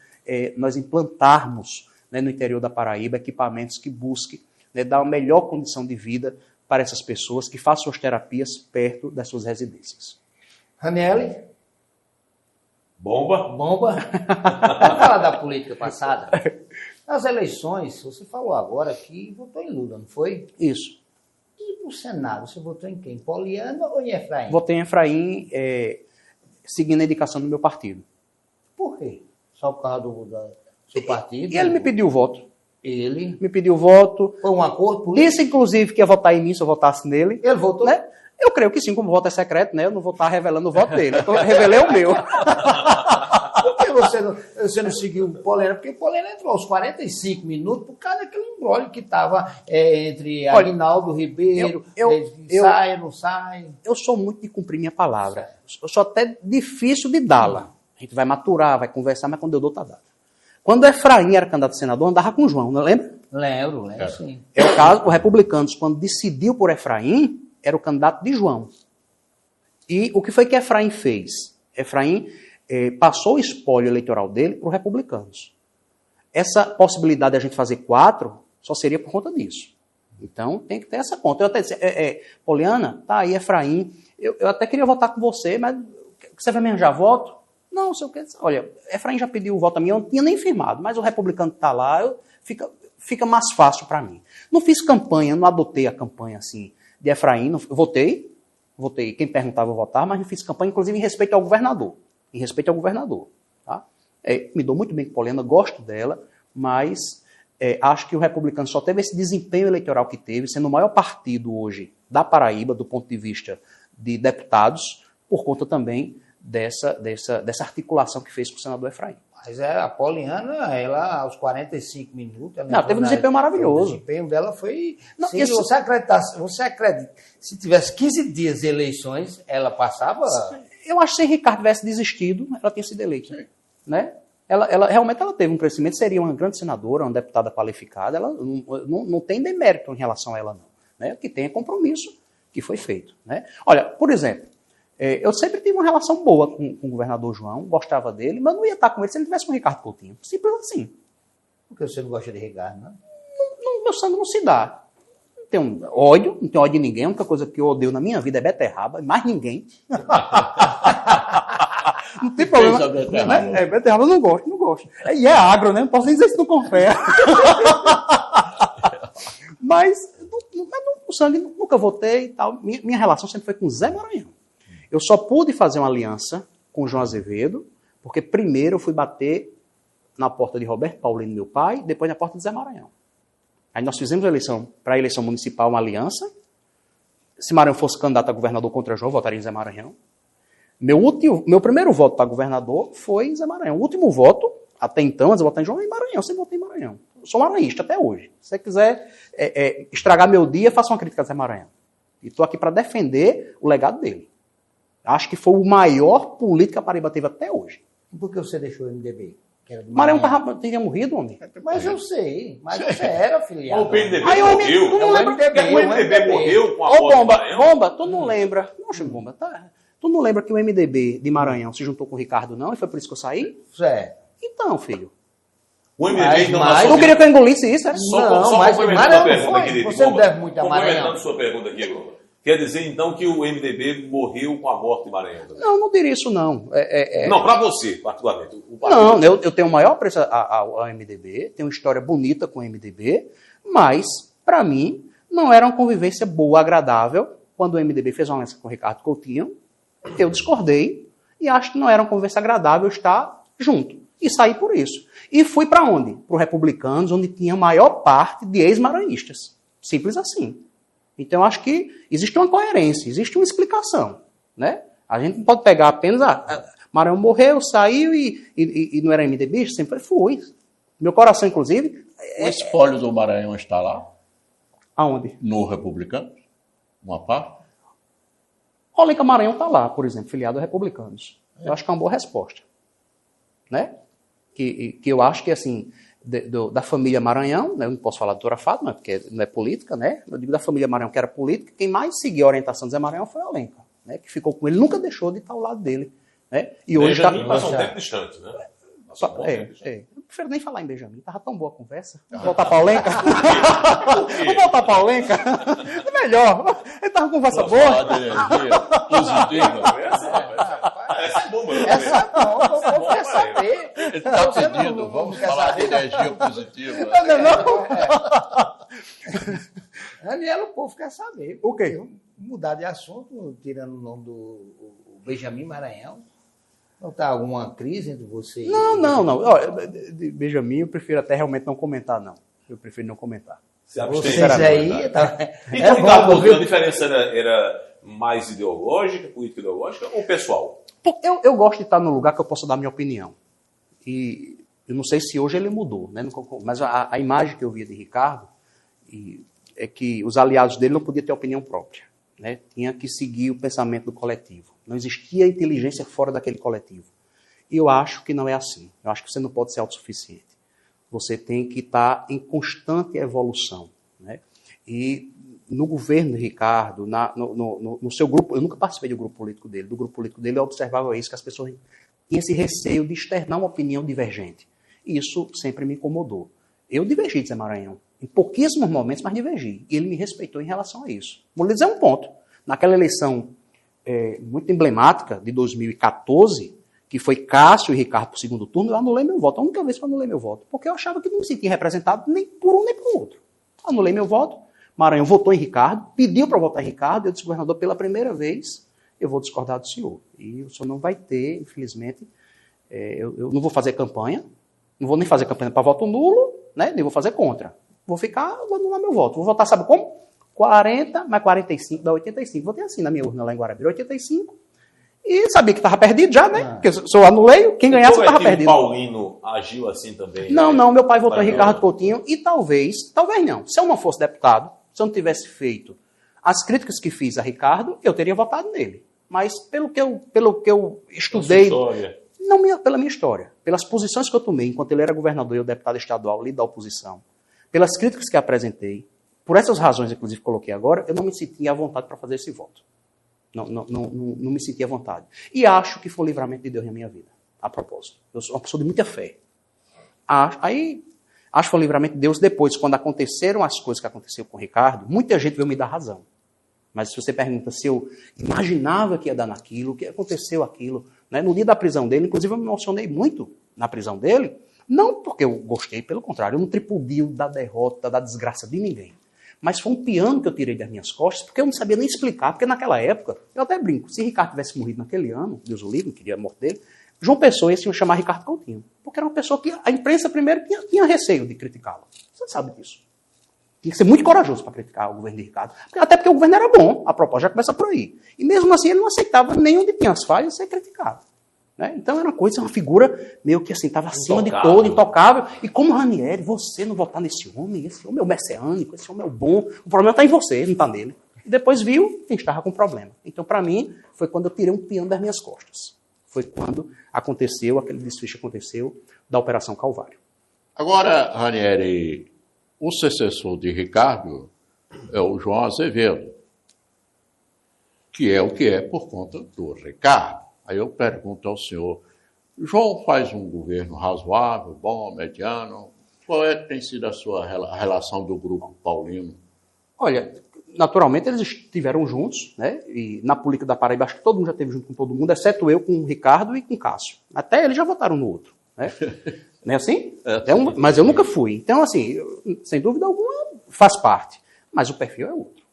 nós implantarmos, né, no interior da Paraíba equipamentos que busquem, né, dar uma melhor condição de vida para essas pessoas, que façam suas terapias perto das suas residências. Ranieri? Bomba? Vamos falar da política passada. Nas eleições, você falou agora que votou em Lula, não foi? Isso. E no Senado, você votou em quem? Poliana ou em Efraim? Votei em Efraim, seguindo a indicação do meu partido. Por quê? Só por causa do seu partido? E ele me pediu o voto. Ele? Me pediu o voto. Foi um acordo político? Disse, inclusive, que ia votar em mim se eu votasse nele. Ele votou? Né? Eu creio que sim, como o voto é secreto, né? Eu não vou estar revelando o voto dele. Eu revelei o meu. Por que você não seguiu o Poliana? Porque o Poliana entrou aos 45 minutos por causa daquele embrólio que estava entre Aguinaldo Ribeiro, sai, não sai. Eu sou muito de cumprir minha palavra. Eu sou até difícil de dá-la. A gente vai maturar, vai conversar, mas quando eu dou, tá dado. Quando o Efraim era candidato a senador, andava com o João, não lembra? Lembro, sim. É o caso, os republicanos, quando decidiu por Efraim, era o candidato de João. E o que foi que Efraim fez? Efraim passou o espólio eleitoral dele para os republicanos. Essa possibilidade de a gente fazer 4 só seria por conta disso. Então, tem que ter essa conta. Eu até disse, Poliana, tá aí, Efraim, eu até queria votar com você, mas você vai me arranjar voto? Não, se eu quero. Olha, Efraim já pediu o voto a mim, eu não tinha nem firmado, mas o republicano está lá, fica mais fácil para mim. Não fiz campanha, não adotei a campanha assim de Efraim, não, votei, quem perguntava eu votar, mas não fiz campanha, inclusive, em respeito ao governador. Tá? Me dou muito bem com Poliana, gosto dela, mas acho que o republicano só teve esse desempenho eleitoral que teve, sendo o maior partido hoje da Paraíba, do ponto de vista de deputados, por conta também dessa articulação que fez com o senador Efraim. Mas a Poliana, ela aos 45 minutos... Ela teve um desempenho maravilhoso. O desempenho dela foi... Não, se você acredita, se tivesse 15 dias de eleições, ela passava... Eu acho que se Ricardo tivesse desistido, ela tinha sido eleita. Né? Realmente ela teve um crescimento, seria uma grande senadora, uma deputada qualificada, ela não tem demérito em relação a ela, não. Né? O que tem é compromisso que foi feito. Né? Olha, por exemplo, eu sempre tive uma relação boa com o governador João, gostava dele, mas não ia estar com ele se ele tivesse com o Ricardo Coutinho. Simples assim. Por que você não gosta de Ricardo, não? Meu sangue não se dá. Não tenho ódio de ninguém. A única coisa que eu odeio na minha vida é beterraba, mais ninguém. Não tem problema. Né? Beterraba eu não gosto. E é agro, né? Não posso nem dizer isso não confere. Mas o sangue nunca votei e tal. Minha relação sempre foi com Zé Maranhão. Eu só pude fazer uma aliança com o João Azevedo, porque primeiro eu fui bater na porta de Roberto Paulino, meu pai, depois na porta de Zé Maranhão. Aí nós fizemos para a eleição municipal uma aliança. Se Maranhão fosse candidato a governador contra João, eu votaria em Zé Maranhão. Meu primeiro voto para governador foi em Zé Maranhão. O último voto, até então, antes de votar em João, é em Maranhão. Eu sempre votei em Maranhão. Eu sou maranhista até hoje. Se você quiser estragar meu dia, faça uma crítica a Zé Maranhão. E estou aqui para defender o legado dele. Acho que foi o maior político que a Paraíba teve até hoje. Por que você deixou o MDB? Maranhão teria morrido, homem. Mas eu sei. Mas você era filiado. O PMDB morreu. Tu não lembra? O MDB morreu com a volta de Maranhão? Bomba, tu não lembra. Nossa, Bomba, tá. Tu não lembra que o MDB de Maranhão se juntou com o Ricardo, não? E foi por isso que eu saí? Certo. Então, filho. O MDB, então, Tu queria que eu engolisse isso? Só complementando a pergunta aqui, você não deve muito a Maranhão. Complementando sua pergunta aqui, Bomba. Quer dizer, então, que o MDB morreu com a morte de Maranhão também? Não diria isso, não. Não, para você, particularmente. Não, eu tenho o maior preço ao MDB, tenho uma história bonita com o MDB, mas, para mim, não era uma convivência boa, agradável. Quando o MDB fez uma aliança com o Ricardo Coutinho, eu discordei e acho que não era uma conversa agradável estar junto. E saí por isso. E fui para onde? Para o Republicanos, onde tinha a maior parte de ex-maranhistas. Simples assim. Então, eu acho que existe uma coerência, existe uma explicação. Né? A gente não pode pegar apenas... Maranhão morreu, saiu e não era MDB, sempre fui. Meu coração, inclusive... O espólio do Maranhão está lá? Aonde? No Republicano? Uma parte? Rolenca Maranhão está lá, por exemplo, filiado a Republicanos. Eu acho que é uma boa resposta. Né? Que eu acho que, assim... da família Maranhão, né? Eu não posso falar do Dora Fátima, porque não é política, né? Eu digo da família Maranhão, que era política, quem mais seguia a orientação de Zé Maranhão foi a Olenka, né? Que ficou com ele, nunca deixou de estar ao lado dele. Né? E hoje Benjamin passou um tempo distante, né? Eu prefiro nem falar em Benjamin, tava tão boa a conversa. Vamos voltar para a Olenka? Vamos voltar para a Olenka? É melhor, ele tava com conversa boa. Falar de energia positiva. Essa é bomba. Essa não, o povo quer saber. Ele está pedindo, vamos falar de energia positiva. Daniela, o povo quer saber. O quê? Mudar de assunto, tirando o nome do Benjamin Maranhão. Não está alguma crise entre você e... Não. Olha, Benjamin, eu prefiro até realmente não comentar, não. Eu prefiro não comentar. Vocês aí... Tá... Então, Ricardo, a diferença era mais ideológica, política ideológica ou pessoal? Eu gosto de estar num lugar que eu possa dar minha opinião. E eu não sei se hoje ele mudou, né? Mas a imagem que eu via de Ricardo é que os aliados dele não podiam ter opinião própria. Né? Tinha que seguir o pensamento do coletivo. Não existia inteligência fora daquele coletivo. E eu acho que não é assim. Eu acho que você não pode ser autossuficiente. Você tem que estar em evolução. Né? E no governo de Ricardo, no seu grupo, eu nunca participei do grupo político dele. Do grupo político dele eu observava isso, que as pessoas tinham esse receio de externar uma opinião divergente. E isso sempre me incomodou. Eu divergi de Zé Maranhão. Em pouquíssimos momentos, mas divergi. E ele me respeitou em relação a isso. Vou lhe dizer um ponto. Naquela eleição muito emblemática de 2014, que foi Cássio e Ricardo para o segundo turno, eu anulei meu voto. A única vez que eu anulei meu voto. Porque eu achava que não me sentia representado nem por um nem por outro. Anulei meu voto. Maranhão votou em Ricardo, pediu para votar em Ricardo. Eu disse, governador, pela primeira vez, eu vou discordar do senhor. E o senhor não vai ter, infelizmente, eu não vou fazer campanha. Não vou nem fazer campanha para voto nulo, né? Nem vou fazer contra. Vou anular meu voto. Vou votar, sabe como? 40 mais 45 dá 85. Votei assim na minha urna lá em Guarabira, 85. E sabia que estava perdido já, né? Porque se eu anulei, quem ganhasse estava perdido. O Paulino agiu assim também? Não, né? não, meu pai votou em Ricardo Coutinho e talvez não. Se eu não fosse deputado, se eu não tivesse feito as críticas que fiz a Ricardo, eu teria votado nele. Mas pelo que eu estudei, não pela minha história, pelas posições que eu tomei enquanto ele era governador e eu deputado estadual, líder da oposição, pelas críticas que apresentei, por essas razões, inclusive, coloquei agora, eu não me sentia à vontade para fazer esse voto. Não me sentia à vontade. E acho que foi o livramento de Deus na minha vida, a propósito. Eu sou uma pessoa de muita fé. Acho que foi o livramento de Deus depois, quando aconteceram as coisas que aconteceram com o Ricardo, muita gente veio me dar razão. Mas se você pergunta se eu imaginava que ia dar naquilo, que aconteceu aquilo, né? No dia da prisão dele, inclusive eu me emocionei muito na prisão dele, não porque eu gostei, pelo contrário, eu não tripudio da derrota, da desgraça de ninguém. Mas foi um piano que eu tirei das minhas costas, porque eu não sabia nem explicar, porque naquela época, eu até brinco, se Ricardo tivesse morrido naquele ano, Deus o livre, não queria a morte dele, João Pessoa ia se chamar Ricardo Coutinho, porque era uma pessoa que a imprensa primeiro tinha receio de criticá-lo. Você sabe disso. Tinha que ser muito corajoso para criticar o governo de Ricardo, até porque o governo era bom, a proposta já começa por aí. E mesmo assim ele não aceitava nem onde tinha as falhas ser criticado. Né? Então era uma figura meio que assim, estava acima de todo, intocável. E como Ranieri, você não votar nesse homem é o messiânico, esse homem é o bom, o problema está em você, não está nele. E depois viu quem estava com problema. Então, para mim, foi quando eu tirei um piano das minhas costas. Foi quando aconteceu, aquele desfecho aconteceu da Operação Calvário. Agora, Ranieri, o sucessor de Ricardo é o João Azevedo, que é por conta do Ricardo. Aí eu pergunto ao senhor, João faz um governo razoável, bom, mediano? Qual tem sido a relação do grupo Paulino? Olha, naturalmente eles estiveram juntos, né? E na política da Paraíba, acho que todo mundo já esteve junto com todo mundo, exceto eu com o Ricardo e com o Cássio. Até eles já votaram no outro, né? Não é assim? Mas eu nunca fui. Então, assim, sem dúvida alguma, faz parte. Mas o perfil é outro.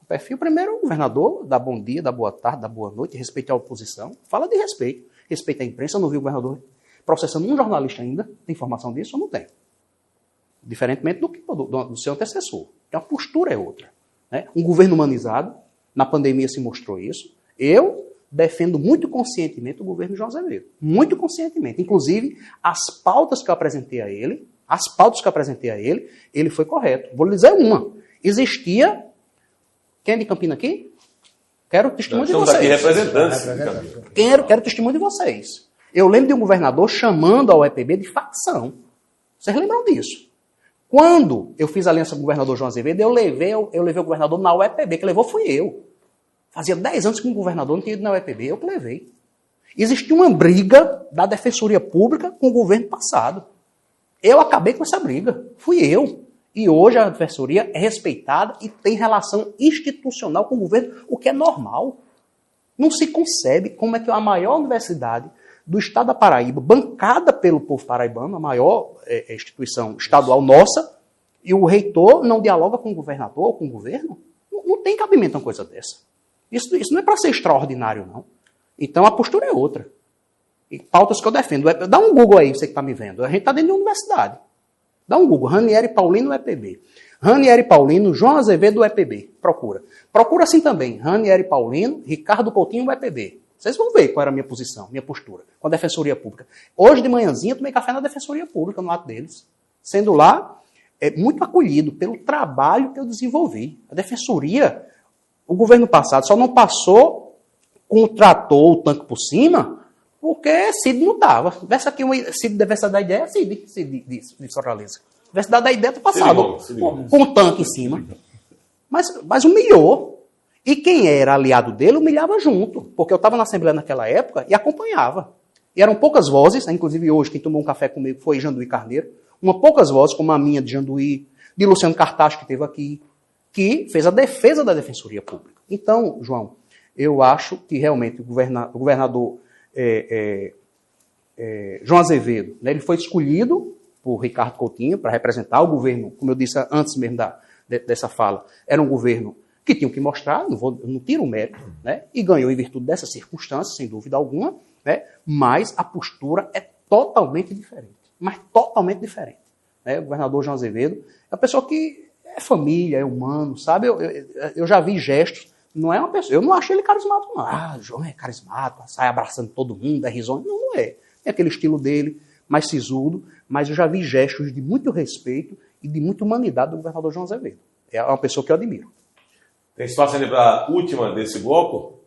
O perfil, primeiro, o governador dá bom dia, dá boa tarde, dá boa noite, respeita a oposição, fala de respeito. Respeita a imprensa, eu não vi o governador processando um jornalista ainda. Tem informação disso? Eu não tenho. Diferentemente do seu antecessor. Então, a postura é outra. Né? Um governo humanizado, na pandemia se mostrou isso. Eu defendo muito conscientemente o governo de João Azevedo. Muito conscientemente. Inclusive, as pautas que eu apresentei a ele, ele foi correto. Vou lhe dizer uma. Existia... Quem é de Campina aqui? Quero testemunho de vocês. Estamos aqui representantes. Quero testemunho de vocês. Eu lembro de um governador chamando a UEPB de facção. Vocês lembram disso? Quando eu fiz aliança com o governador João Azevedo, eu levei o governador na UEPB. Quem levou fui eu. Fazia 10 anos que um governador não tinha ido na UEPB, eu que levei. Existia uma briga da Defensoria Pública com o governo passado. Eu acabei com essa briga. Fui eu. E hoje a Defensoria é respeitada e tem relação institucional com o governo, o que é normal. Não se concebe como é que a maior universidade do estado da Paraíba, bancada pelo povo paraibano, a maior instituição estadual nossa, e o reitor não dialoga com o governador ou com o governo. Não tem cabimento uma coisa dessa. Isso não é para ser extraordinário, não. Então a postura é outra. E pautas que eu defendo. Dá um Google aí, você que está me vendo. A gente está dentro de uma universidade. Dá um Google, Ranieri Paulino UEPB. Ranieri Paulino, João Azevedo UEPB. Procura. Procura assim também, Ranieri Paulino, Ricardo Coutinho UEPB. Vocês vão ver qual era a minha posição, minha postura com a Defensoria Pública. Hoje de manhãzinha eu tomei café na Defensoria Pública, no ato deles. Sendo lá muito acolhido pelo trabalho que eu desenvolvi. A Defensoria, o governo passado só não passou, contratou o tanque por cima, porque Cid não estava. Tivesse aqui Cid devesse dar ideia, Cid de Fortaleza. Tivesse dado a ideia do passado, com um tanque em cima. Mas humilhou. E quem era aliado dele humilhava junto. Porque eu estava na Assembleia naquela época e acompanhava. E eram poucas vozes, inclusive hoje quem tomou um café comigo foi Janduí Carneiro. Poucas vozes, como a minha de Janduí, de Luciano Cartacho, que esteve aqui, que fez a defesa da Defensoria Pública. Então, João, eu acho que realmente o governador João Azevedo, né, ele foi escolhido por Ricardo Coutinho para representar o governo, como eu disse antes mesmo dessa fala, era um governo que tinha que mostrar, não tiro o mérito, né, e ganhou em virtude dessas circunstâncias, sem dúvida alguma, né, mas a postura é totalmente diferente. Mas totalmente diferente. Né? O governador João Azevedo é uma pessoa que é família, é humano, sabe? Eu já vi gestos, não é uma pessoa, eu não acho ele carismático, não. Ah, o João é carismático, sai abraçando todo mundo, é risonho. Não é. É aquele estilo dele, mais sisudo, mas eu já vi gestos de muito respeito e de muita humanidade do governador João Azevedo. É uma pessoa que eu admiro. Tem espaço ainda para a última desse bloco?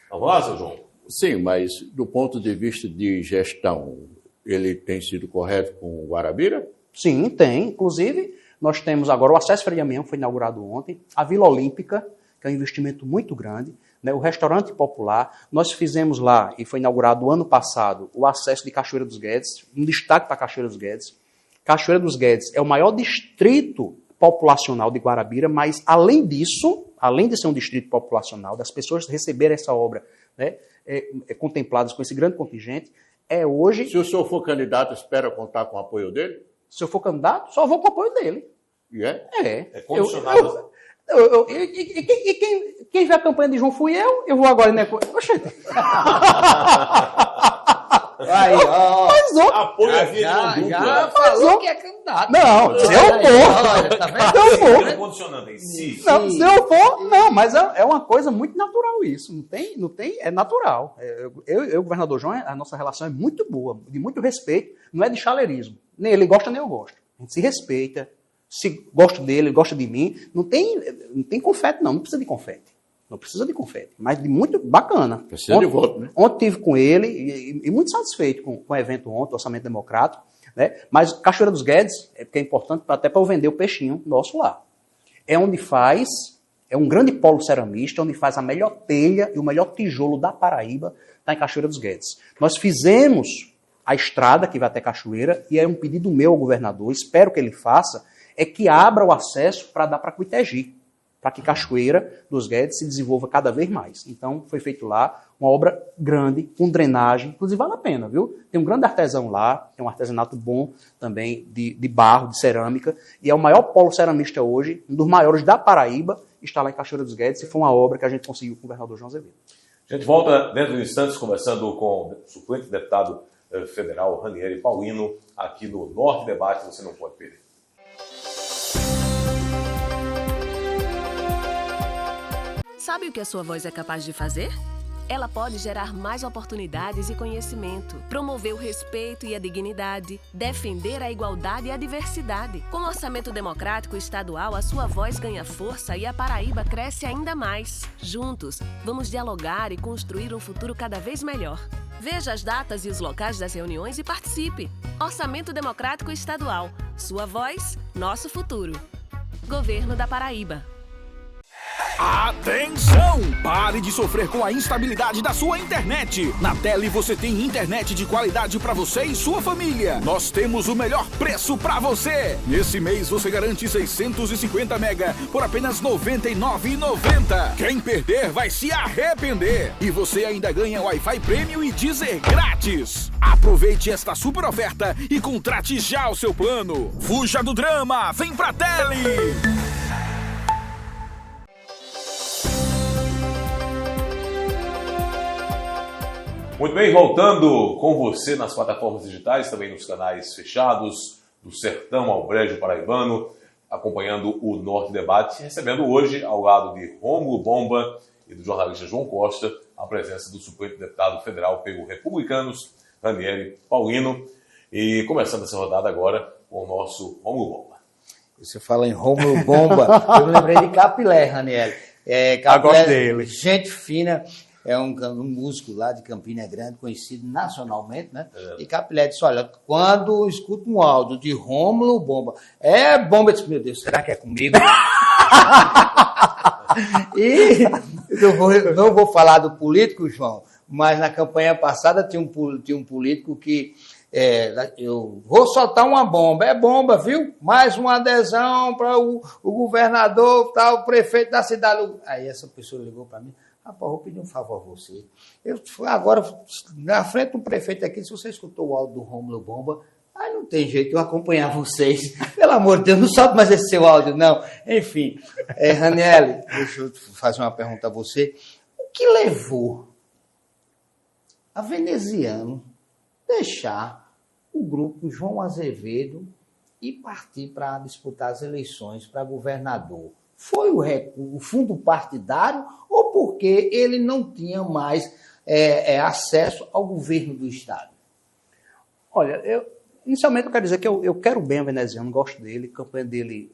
Vamos lá, seu João? Sim, mas do ponto de vista de gestão, ele tem sido correto com o Guarabira? Sim, tem. Inclusive, nós temos agora o Acesso Freire Damião, que foi inaugurado ontem, a Vila Olímpica, que é um investimento muito grande, né? O Restaurante Popular. Nós fizemos lá, e foi inaugurado ano passado, o acesso de Cachoeira dos Guedes, um destaque para Cachoeira dos Guedes. Cachoeira dos Guedes é o maior distrito populacional de Guarabira, mas além disso, além de ser um distrito populacional, das pessoas receberem essa obra, né, contempladas com esse grande contingente, hoje... Se o senhor for candidato, espera contar com o apoio dele? Se eu for candidato, só vou com o apoio dele. E é? É condicionado. E quem vê a campanha de João fui eu vou agora, né? Oxente. Aí, ó. Apoio a via de mão dupla. Já falou que é candidato. Não, se eu for. Tá Se eu for. Não é condicionando em si. Não, se eu for, não, mas é uma coisa muito natural isso. Não tem, é natural. Eu, governador João, a nossa relação é muito boa, de muito respeito, não é de chaleirismo. Nem ele gosta, nem eu gosto. A gente se respeita. Se gosto dele, ele gosta de mim. Não tem confete, não precisa de confete. Não precisa de confete, mas de muito bacana. Precisa de voto, né? Ontem estive com ele e muito satisfeito com o evento ontem, o Orçamento Democrático, né? Mas Cachoeira dos Guedes, porque é importante até para eu vender o peixinho nosso lá. É onde é um grande polo ceramista, onde faz a melhor telha e o melhor tijolo da Paraíba, está em Cachoeira dos Guedes. Nós fizemos a estrada que vai até Cachoeira e é um pedido meu ao governador, espero que ele faça, é que abra o acesso para dar para Cuitegi, para que Cachoeira dos Guedes se desenvolva cada vez mais. Então, foi feito lá uma obra grande, com drenagem, inclusive vale a pena, viu? Tem um grande artesão lá, tem um artesanato bom também de barro, de cerâmica, e é o maior polo ceramista hoje, um dos maiores da Paraíba, está lá em Cachoeira dos Guedes, e foi uma obra que a gente conseguiu com o governador João Azevedo. A gente volta dentro de instantes conversando com o suplente deputado federal Ranieri Paulino, aqui no Norte Debate, você não pode perder. Sabe o que a sua voz é capaz de fazer? Ela pode gerar mais oportunidades e conhecimento, promover o respeito e a dignidade, defender a igualdade e a diversidade. Com o Orçamento Democrático Estadual, a sua voz ganha força e a Paraíba cresce ainda mais. Juntos, vamos dialogar e construir um futuro cada vez melhor. Veja as datas e os locais das reuniões e participe. Orçamento Democrático Estadual. Sua voz, nosso futuro. Governo da Paraíba. Atenção! Pare de sofrer com a instabilidade da sua internet. Na Tele você tem internet de qualidade para você e sua família. Nós temos o melhor preço para você. Nesse mês você garante 650 mega por apenas R$ 99,90. Quem perder vai se arrepender. E você ainda ganha Wi-Fi Premium e Deezer grátis. Aproveite esta super oferta e contrate já o seu plano. Fuja do drama, vem pra Tele! Muito bem, voltando com você nas plataformas digitais, também nos canais fechados, do Sertão ao Brejo Paraibano, acompanhando o Norte Debate, recebendo hoje, ao lado de Rômulo Bomba e do jornalista João Costa, a presença do suplente deputado federal pelo Republicanos, Ranieri Paulino, e começando essa rodada agora com o nosso Rômulo Bomba. Você fala em Rômulo Bomba, eu me lembrei de Capilé, Ranieri. Capilé, dele. Gente fina. É um músico lá de Campina Grande, conhecido nacionalmente, né? E Capilé disse, olha, quando escuto um áudio de Rômulo Bomba, Bomba, eu disse, meu Deus, será que é comigo? E não vou falar do político, João, mas na campanha passada tinha um político que eu vou soltar uma bomba, é bomba, viu? Mais uma adesão para o governador, o prefeito da cidade. Aí essa pessoa ligou para mim, rapaz, vou pedir um favor a você. Eu agora, na frente do prefeito aqui, se você escutou o áudio do Rômulo Bomba, aí não tem jeito de eu acompanhar vocês. Pelo amor de Deus, não solte mais esse seu áudio, não. Enfim, Ranieri, deixa eu fazer uma pergunta a você. O que levou a Veneziano deixar o grupo João Azevedo e partir para disputar as eleições para governador? Foi o fundo partidário ou porque ele não tinha mais acesso ao governo do Estado? Olha, inicialmente eu quero dizer que eu quero bem o veneziano, gosto dele,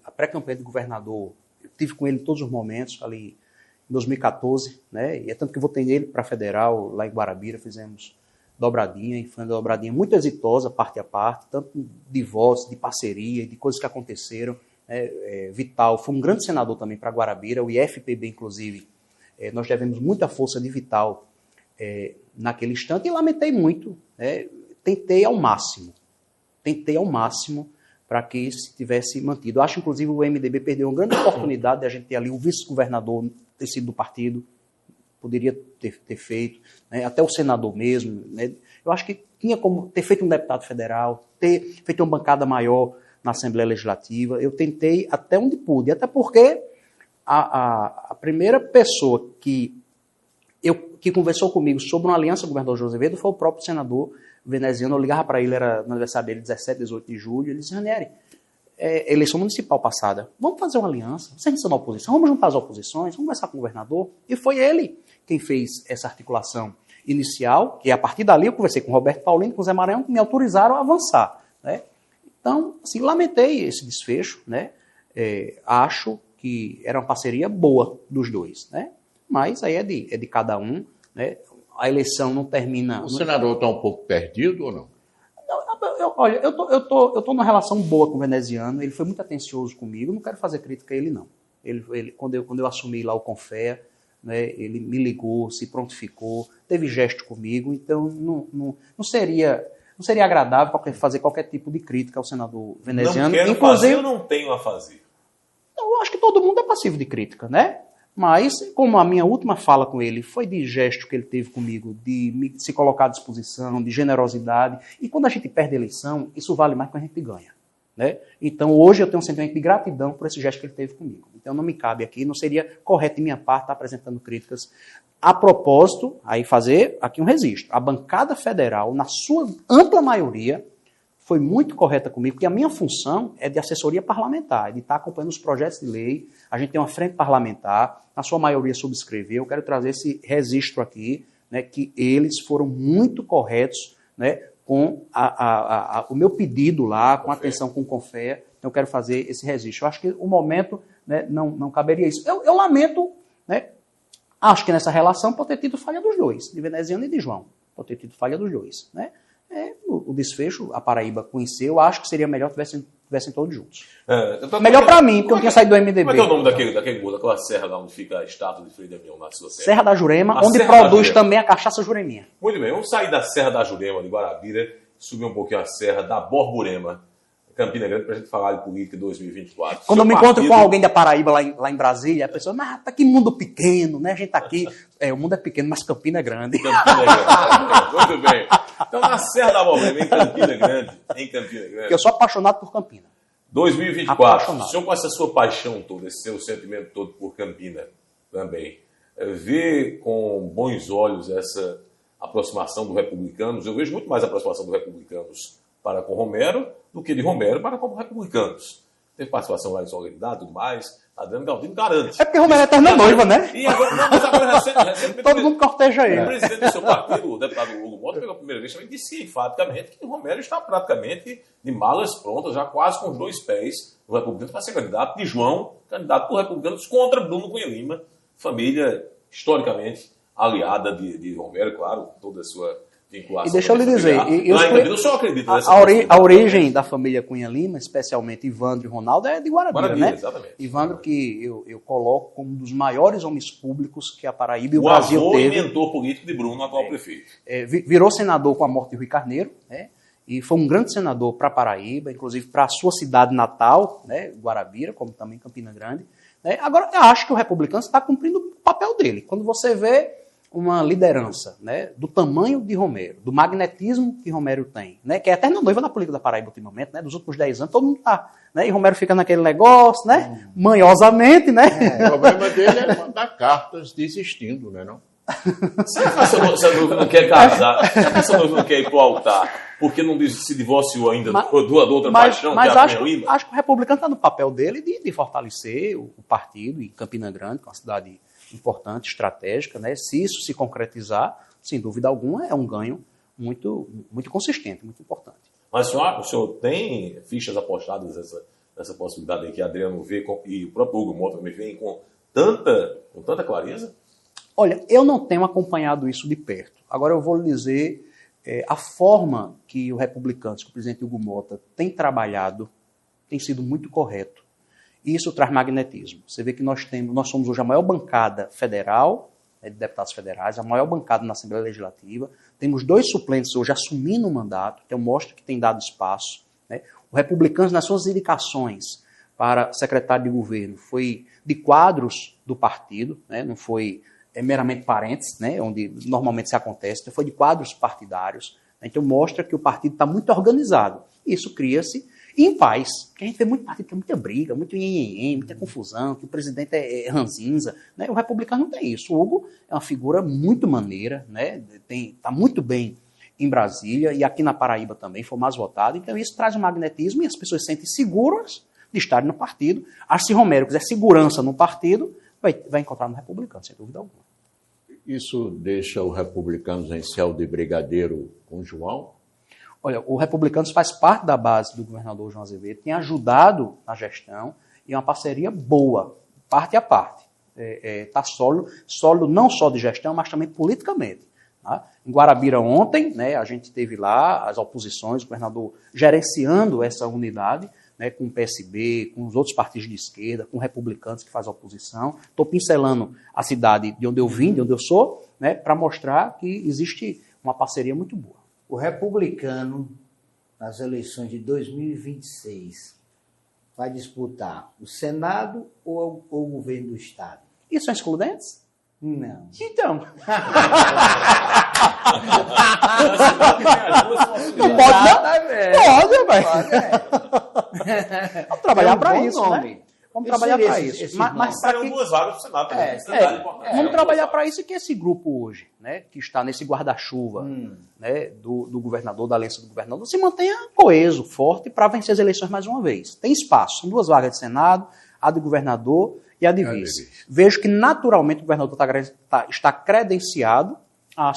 a pré-campanha de governador, eu tive com ele em todos os momentos, ali em 2014, né? E é tanto que eu votei nele para federal, lá em Guarabira, fizemos dobradinha, e foi uma dobradinha muito exitosa, parte a parte, tanto de votos, de parceria, de coisas que aconteceram. Vital foi um grande senador também para Guarabira, o IFPB, inclusive, nós devemos muita força de Vital naquele instante, e lamentei muito, tentei ao máximo para que isso tivesse mantido. Eu acho, inclusive, o MDB perdeu uma grande oportunidade de a gente ter ali o vice-governador ter sido do partido, poderia ter feito, né? Até o senador mesmo, né? Eu acho que tinha como ter feito um deputado federal, ter feito uma bancada maior na Assembleia Legislativa. Eu tentei até onde pude, até porque a primeira pessoa que conversou comigo sobre uma aliança com o governador João Azevedo foi o próprio senador veneziano. Eu ligava para ele, era no aniversário dele, 17, 18 de julho, ele disse: Ranieri, eleição municipal passada, vamos fazer uma aliança, você está na oposição, vamos juntar as oposições, vamos conversar com o governador. E foi ele quem fez essa articulação inicial, e a partir dali eu conversei com o Roberto Paulino, com o Zé Maranhão, que me autorizaram a avançar, né? Então, assim, lamentei esse desfecho, né? Acho que era uma parceria boa dos dois, né? Mas aí é de cada um, né? A eleição não termina... O senador está um pouco perdido ou não? Olha, eu tô numa relação boa com o veneziano, ele foi muito atencioso comigo, não quero fazer crítica a ele, não. Ele, quando eu assumi lá o Confea, né, ele me ligou, se prontificou, teve gesto comigo, então não seria agradável fazer qualquer tipo de crítica ao senador veneziano. Não quero inclusive, fazer ou não tenho a fazer? Eu acho que todo mundo é passivo de crítica, né? Mas, como a minha última fala com ele foi de gesto que ele teve comigo, de se colocar à disposição, de generosidade, e quando a gente perde a eleição, isso vale mais que a gente ganha, né? Então, hoje eu tenho um sentimento de gratidão por esse gesto que ele teve comigo. Então, não me cabe aqui, não seria correto de minha parte estar apresentando críticas. A propósito, aí fazer aqui um registro. A bancada federal, na sua ampla maioria, foi muito correta comigo, porque a minha função é de assessoria parlamentar, de estar acompanhando os projetos de lei. A gente tem uma frente parlamentar, na sua maioria subscreveu. Eu quero trazer esse registro aqui, né, que eles foram muito corretos, né, com o meu pedido lá, com a atenção com o Confea. Então eu quero fazer esse registro. Eu acho que o momento, né, não caberia isso. Eu lamento, né, acho que nessa relação pode ter tido falha dos dois, de veneziano e de João. Pode ter tido falha dos dois, né? O desfecho, a Paraíba conheceu, acho que seria melhor que tivessem todos juntos. Melhor para mim, porque eu tinha saído do MDB. Como é que é o nome daquela serra lá onde fica a estátua de Frei Damião na sua terra? Serra da Jurema, onde produz também a cachaça Jureminha. Muito bem, vamos sair da Serra da Jurema, de Guarabira, subir um pouquinho a Serra da Borborema, Campina Grande, para a gente falar de política 2024. Quando eu me encontro com alguém da Paraíba lá em Brasília, a pessoa, mas tá que mundo pequeno, né? A gente tá aqui, o mundo é pequeno, mas Campina é grande. Campina é grande, muito bem. Então, na Serra da Borborema, em Campina Grande. Porque eu sou apaixonado por Campina. 2024, o senhor, com essa sua paixão toda, esse seu sentimento todo por Campina também, vê com bons olhos essa aproximação do Republicanos? Eu vejo muito mais a aproximação do Republicanos para com Romero do que de Romero para com Republicanos. Teve participação lá em Solidariedade e tudo mais. Adriano Galdino garante. É porque Romero é eterna noiva, né? E agora, mas agora recentemente, todo mundo corteja ele. O presidente do seu partido, o deputado Hugo Mota, pela primeira vez também disse enfaticamente que Romero está praticamente de malas prontas, já quase com os dois pés, o Republicanos para ser candidato de João, candidato do Republicanos contra Bruno Cunha Lima, família historicamente aliada de Romero, claro, toda a sua vinculação. E deixa eu lhe dizer, eu só acredito nessa a origem da família Cunha Lima, especialmente Ivandro e Ronaldo, é de Guarabira, né? Exatamente. Ivandro, que eu coloco como um dos maiores homens públicos que a Paraíba e o Brasil teve. O avô e mentor político de Bruno, atual prefeito. Virou senador com a morte de Rui Carneiro, né? E foi um grande senador para a Paraíba, inclusive para a sua cidade natal, né? Guarabira, como também Campina Grande. Né? Agora, eu acho que o republicano está cumprindo o papel dele. Quando você vê uma liderança, né, do tamanho de Romero, do magnetismo que Romero tem, né, que é eterna noiva na política da Paraíba ultimamente, né, dos últimos 10 anos, todo mundo tá, né, e Romero fica naquele negócio, né, manhosamente, né. O problema dele é mandar cartas desistindo, né, não? Será que essa noiva não quer casar? Será que essa noiva não quer ir pro altar? porque não se divorciou ainda da outra paixão, mas que é a Cunha Lima? acho que o republicano está no papel dele de fortalecer o partido em Campina Grande, que é uma cidade importante, estratégica, né? Se isso se concretizar, sem dúvida alguma, é um ganho muito, muito consistente, muito importante. Mas o senhor tem fichas apostadas nessa possibilidade aí que Adriano vê e o próprio Hugo Mota também vê com tanta clareza? Olha, eu não tenho acompanhado isso de perto. Agora eu vou lhe dizer a forma que o Republicanos, que o presidente Hugo Mota tem trabalhado, tem sido muito correto. E isso traz magnetismo. Você vê que nós somos hoje a maior bancada federal, de deputados federais, a maior bancada na Assembleia Legislativa. Temos 2 suplentes hoje assumindo o mandato, então mostra que tem dado espaço. Né? O Republicanos, nas suas indicações para secretário de governo, foi de quadros do partido, né? Não foi meramente parentes, né? Onde normalmente se acontece, então foi de quadros partidários. Né? Então mostra que o partido está muito organizado. Isso cria-se em paz, porque a gente vê muito partido que tem muita briga, muito nhenhenhen, muita confusão, que o presidente é ranzinza. Né? O republicano não tem isso. O Hugo é uma figura muito maneira, né? Está muito bem em Brasília e aqui na Paraíba também foi mais votado. Então isso traz um magnetismo e as pessoas se sentem seguras de estarem no partido. Arci Romero quiser segurança no partido, vai encontrar no republicano, sem dúvida alguma. Isso deixa o Republicanos em céu de brigadeiro com João? Olha, o Republicanos faz parte da base do governador João Azevedo, tem ajudado na gestão e é uma parceria boa, parte a parte. Está sólido não só de gestão, mas também politicamente. Tá? Em Guarabira ontem, né, a gente teve lá as oposições, o governador gerenciando essa unidade, né, com o PSB, com os outros partidos de esquerda, com republicanos que fazem oposição. Estou pincelando a cidade de onde eu vim, de onde eu sou, né, para mostrar que existe uma parceria muito boa. O republicano, nas eleições de 2026, vai disputar o Senado ou o governo do Estado? E são excludentes? Não. Então. Não pode, não? Pode, velho. Vamos trabalhar para isso, né? Vamos trabalhar para isso. Mas serão 2 vagas do Senado também. Vamos trabalhar para isso, que esse grupo hoje, né, que está nesse guarda-chuva né, do governador, da aliança do governador, se mantenha coeso, forte, para vencer as eleições mais uma vez. Tem espaço. São 2 vagas de Senado, a de governador e a de vice. Vejo que, naturalmente, o governador está credenciado a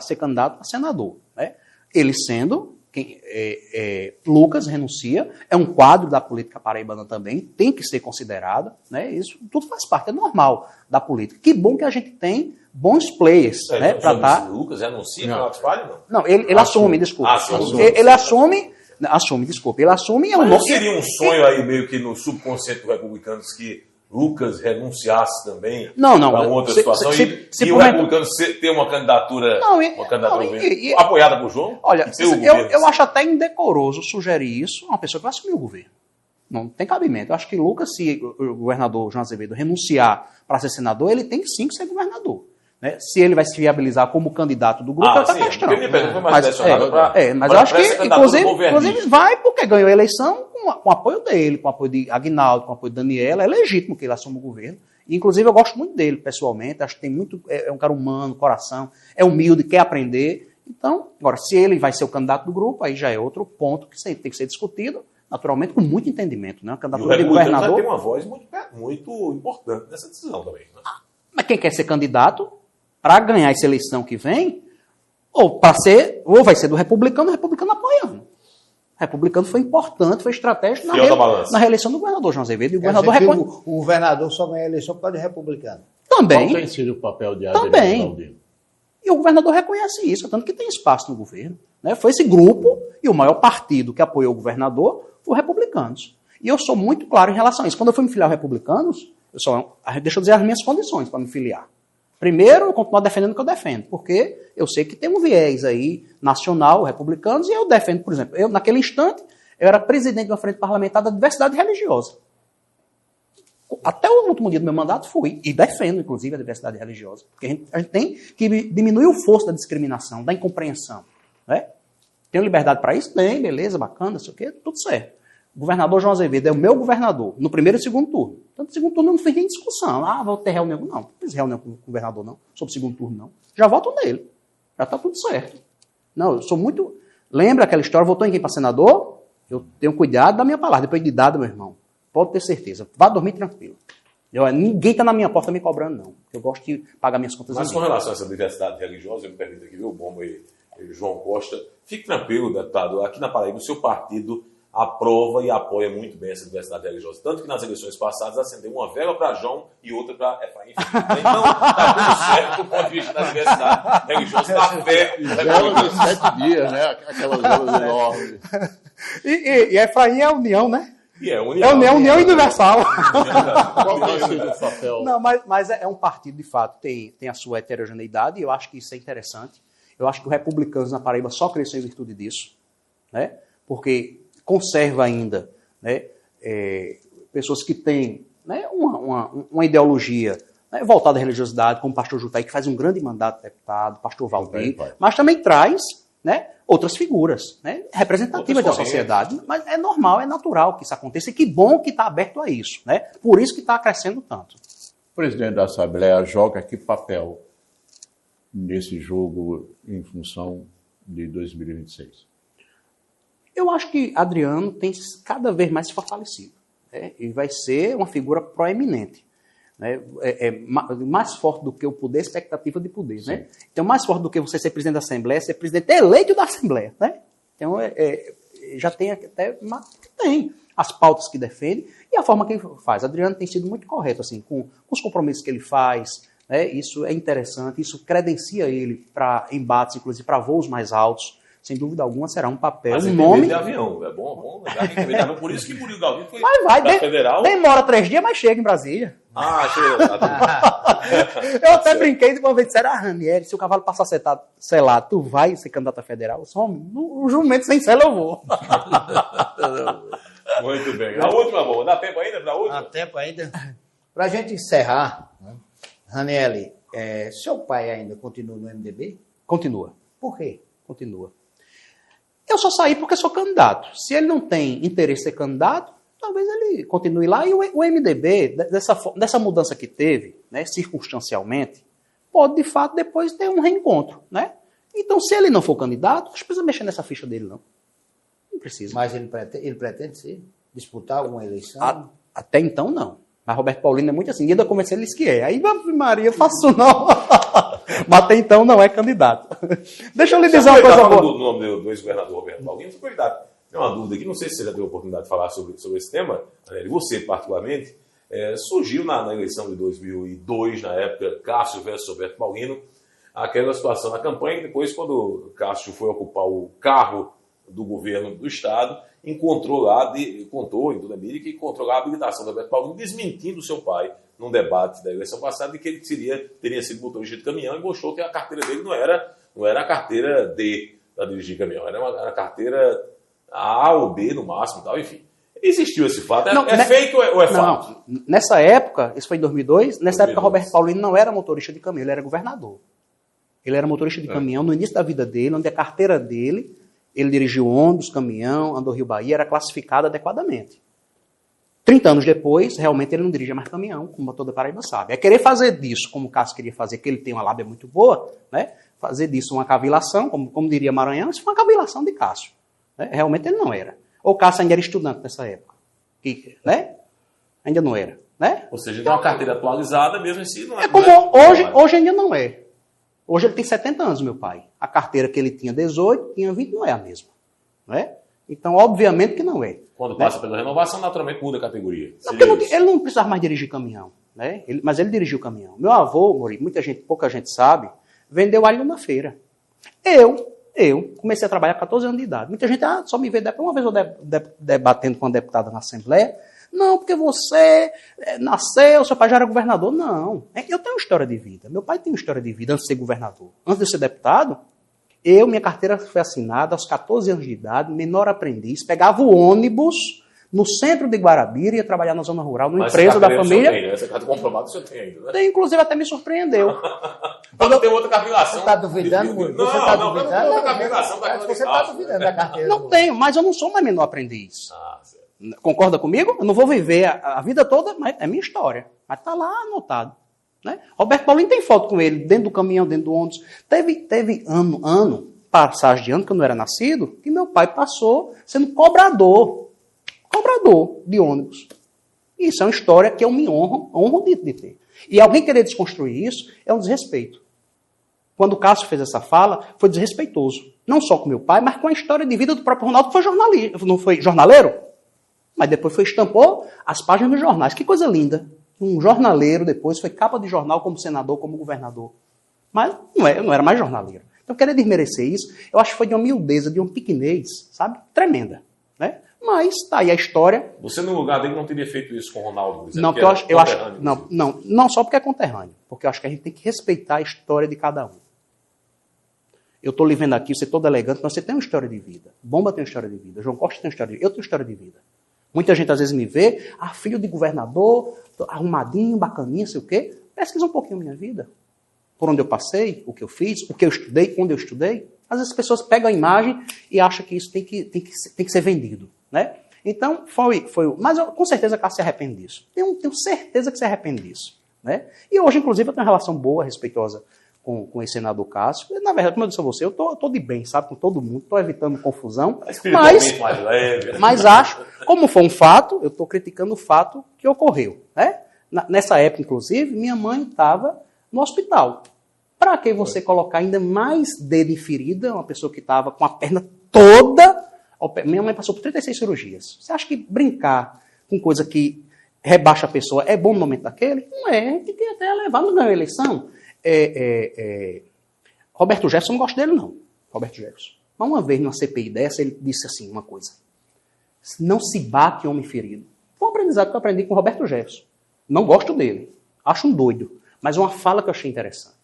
ser candidato a senador. Né? Ele sendo... Lucas renuncia, é um quadro da política paraibana também, tem que ser considerado, né? Isso tudo faz parte, é normal da política. Que bom que a gente tem bons players, né? Para estar. Lucas renuncia para o Falho, não? Não, ele assume, desculpa. Ele assume, desculpa, ele assume. Mas não seria um sonho aí meio que no subconsciente dos republicanos que Lucas renunciasse também para outra situação e o republicano ter uma candidatura, apoiada por João? Olha, eu acho até indecoroso sugerir isso a uma pessoa que vai assumir o governo. Não tem cabimento. Eu acho que Lucas, se o governador João Azevedo renunciar para ser senador, ele tem que sim ser governador. Né? Se ele vai se viabilizar como candidato do grupo, é outra questão. Mas eu acho que, inclusive, vai porque ganhou a eleição com o apoio dele, com o apoio de Aguinaldo, com o apoio de Daniela. É legítimo que ele assuma o governo. E, inclusive, eu gosto muito dele, pessoalmente. Acho que tem muito. É um cara humano, coração, é humilde, quer aprender. Então, agora, se ele vai ser o candidato do grupo, aí já é outro ponto que tem que ser discutido, naturalmente, com muito entendimento. Né? A candidatura de governador. Já tem uma voz muito importante nessa decisão também. Né? Mas quem quer ser candidato, para ganhar essa eleição que vem, ou vai ser do republicano, o republicano apoiando. O republicano foi importante, foi estratégico na reeleição do governador João Azevedo. E o governador o governador só ganha a eleição por causa do republicano. Também. Qual tem sido o papel de Adriano Galdino? E o governador reconhece isso, tanto que tem espaço no governo. Né? Foi esse grupo, e o maior partido que apoiou o governador foi o Republicanos. E eu sou muito claro em relação a isso. Quando eu fui me filiar aos Republicanos, deixa eu dizer as minhas condições para me filiar. Primeiro, eu continuo defendendo o que eu defendo, porque eu sei que tem um viés aí nacional, republicanos, e eu defendo, por exemplo, naquele instante, eu era presidente de uma frente parlamentar da diversidade religiosa. Até o último dia do meu mandato fui, e defendo, inclusive, a diversidade religiosa, porque a gente tem que diminuir o fosso da discriminação, da incompreensão. Né? Tenho liberdade para isso? Tem, beleza, bacana, não sei o quê, tudo certo. O governador João Azevedo é o meu governador, no primeiro e segundo turno. Então, no segundo turno eu não fiz nem discussão. Vou ter reunião. Não fiz reunião com o governador, não. Sobre o segundo turno, não. Já voto nele. Já está tudo certo. Não, eu sou muito Lembra aquela história, votou em quem para senador? Eu tenho cuidado da minha palavra, depois de dado, meu irmão. Pode ter certeza. Vá dormir tranquilo. Ninguém está na minha porta me cobrando, não. Eu gosto de pagar minhas contas. Mas com relação a essa diversidade religiosa, eu me permito aqui, viu, Bomba e João Costa, fique tranquilo, deputado, aqui na Paraíba o seu partido aprova e apoia muito bem essa diversidade religiosa. Tanto que nas eleições passadas acendeu uma vela para João e outra para Efraim. Então, está tudo certo do ponto de vista da diversidade religiosa, da fé. Velas de 7 dias, né? Aquelas velas enormes. E Efraim é a união, né? E é união universal. Qual vai ser o papel? Não, mas é um partido, de fato, tem a sua heterogeneidade, e eu acho que isso é interessante. Eu acho que o Republicanos na Paraíba só cresceu em virtude disso, né? Porque conserva ainda, né, pessoas que têm, né, uma ideologia, né, voltada à religiosidade, como o pastor Jutai, que faz um grande mandato de deputado, pastor Valdir, mas também traz, né, outras figuras, né, representativas da sociedade. Mas é normal, é natural que isso aconteça, e que bom que está aberto a isso, né? Por isso que está crescendo tanto. O presidente da Assembleia joga que papel nesse jogo em função de 2026? Eu acho que Adriano tem cada vez mais se fortalecido, né? E vai ser uma figura proeminente, né? Mais forte do que o poder, expectativa de poder, né? Então, mais forte do que você ser presidente da Assembleia, ser presidente eleito da Assembleia, né? Então, já tem até tem as pautas que defende e a forma que ele faz. Adriano tem sido muito correto, assim, com os compromissos que ele faz, né? Isso é interessante, isso credencia ele para embates, inclusive para voos mais altos. Sem dúvida alguma, será um papel, mas um nome... de avião, é bom lembrar que de avião. Por isso que Murilo Galdino foi para federal. Demora 3 dias, mas chega em Brasília. Chega. Eu até brinquei de uma vez, disseram, Ranieri, se o cavalo passar selado, tu vai ser candidato a federal? Eu sou o jumento sem selo eu vou. Muito bem. A última, Bomba, dá tempo ainda para a última? Dá tempo ainda. Para a gente encerrar, né? Ranieri, seu pai ainda continua no MDB? Continua. Por quê? Continua. Eu só saí porque sou candidato. Se ele não tem interesse em ser candidato, talvez ele continue lá. E o MDB, dessa mudança que teve, né, circunstancialmente, pode, de fato, depois ter um reencontro, né? Então, se ele não for candidato, não precisa mexer nessa ficha dele, não. Não precisa. Mas ele pretende disputar alguma eleição? Até então, não. Mas Roberto Paulino é muito assim. Ainda convenceu ele que é. Aí, Maria, faço não. Mas até então não é candidato. Deixa eu lhe dizer uma coisa boa. O nome do ex-governador Roberto Paulino, tem uma dúvida aqui, não sei se você já teve a oportunidade de falar sobre esse tema, você particularmente, surgiu na eleição de 2002, na época, Cássio versus Roberto Paulino, aquela situação na campanha, que depois, quando Cássio foi ocupar o carro do governo do Estado, contou em toda a mídia que encontrou lá a habilitação do Roberto Paulino, desmentindo seu pai num debate da eleição passada de que ele teria sido motorista de caminhão e mostrou que a carteira dele não era a carteira D para dirigir caminhão, era a carteira A ou B no máximo, tal, enfim. Existiu esse fato? Fake ou é fato? Não. Nessa época, isso foi em 2002, nessa época Roberto Paulino não era motorista de caminhão, ele era governador. Ele era motorista de caminhão no início da vida dele, onde a carteira dele, ele dirigiu ônibus, caminhão, andou Rio-Bahia, era classificada adequadamente. 30 anos depois, realmente ele não dirige mais caminhão, como toda a Paraíba sabe. É querer fazer disso, como o Cássio queria fazer, que ele tem uma lábia muito boa, né? Fazer disso uma cavilação, como diria Maranhão, isso foi uma cavilação de Cássio. Né? Realmente ele não era. Ou Cássio ainda era estudante nessa época. Né? Ainda não era. Né? Ou seja, ele tem uma carteira atualizada, mesmo assim não é. Hoje ainda não é. Hoje ele tem 70 anos, meu pai. A carteira que ele tinha 18, tinha 20, não é a mesma. Não é? Então, obviamente que não é. Quando passa pela renovação, naturalmente muda a categoria. Não, porque ele não precisava mais dirigir caminhão. Né? Mas ele dirigiu caminhão. Meu avô, pouca gente sabe, vendeu alho na feira. Eu comecei a trabalhar com 14 anos de idade. Muita gente só me vê depois. Uma vez eu debatendo com uma deputada na Assembleia. Não, porque você nasceu, seu pai já era governador. Não. Eu tenho uma história de vida. Meu pai tem uma história de vida antes de ser governador. Antes de ser deputado, minha carteira foi assinada aos 14 anos de idade, menor aprendiz, pegava o ônibus no centro de Guarabira e ia trabalhar na zona rural, numa empresa da família. Tem, né? Essa carta comprovada você tem ainda, né? Tem, inclusive até me surpreendeu. Quando tem outra cavilação. Você está duvidando? Você está duvidando? Não, cavilação você está duvidando da carteira. Não tenho, mas eu não sou mais menor aprendiz. Certo. Concorda comigo? Eu não vou viver a vida toda, mas é minha história. Mas está lá anotado. Né? Roberto Paulino tem foto com ele, dentro do caminhão, dentro do ônibus. Teve ano, passagem de ano, que eu não era nascido, que meu pai passou sendo cobrador de ônibus. Isso é uma história que eu me honro de ter. E alguém querer desconstruir isso é um desrespeito. Quando o Cássio fez essa fala, foi desrespeitoso. Não só com meu pai, mas com a história de vida do próprio Ronaldo, que foi jornalista, não foi jornaleiro? Mas depois estampou as páginas dos jornais. Que coisa linda. Um jornaleiro depois foi capa de jornal como senador, como governador. Mas não era mais jornaleiro. Então, querer desmerecer isso, eu acho que foi de uma humildeza, de uma pequenez, sabe? Tremenda. Né? Mas tá aí a história. Você, no lugar dele, não teria feito isso com o Ronaldo? Não, porque eu acho não só porque é conterrâneo. Porque eu acho que a gente tem que respeitar a história de cada um. Eu estou lhe vendo aqui, você é todo elegante, mas você tem uma história de vida. Bomba tem uma história de vida. João Costa tem uma história de vida. Eu tenho uma história de vida. Muita gente às vezes me vê, filho de governador, arrumadinho, bacaninha, sei o quê. Pesquisa um pouquinho a minha vida. Por onde eu passei, o que eu fiz, o que eu estudei, onde eu estudei. Às vezes as pessoas pegam a imagem e acham que isso tem que ser vendido. Né? Então, mas eu, com certeza, Cássio se arrepende disso. Tenho certeza que se arrepende disso. Né? E hoje, inclusive, eu tenho uma relação boa, respeitosa com esse senador Cássio. Na verdade, como eu disse a você, eu tô de bem, sabe, com todo mundo, estou evitando confusão. Mas acho, como foi um fato, eu estou criticando o fato que ocorreu. Né? Nessa época, inclusive, minha mãe estava no hospital. Para que você colocar ainda mais dedo em ferida, uma pessoa que estava com a perna toda... Minha mãe passou por 36 cirurgias. Você acha que brincar com coisa que rebaixa a pessoa é bom no momento daquele? Não é, que tem até levar, não ganhou a eleição. Roberto Jefferson, não gosto dele não, Roberto Jefferson. Mas uma vez, numa CPI dessa, ele disse assim, uma coisa. Não se bate homem ferido. Foi um aprendizado que eu aprendi com o Roberto Jefferson. Não gosto dele. Acho um doido. Mas uma fala que eu achei interessante.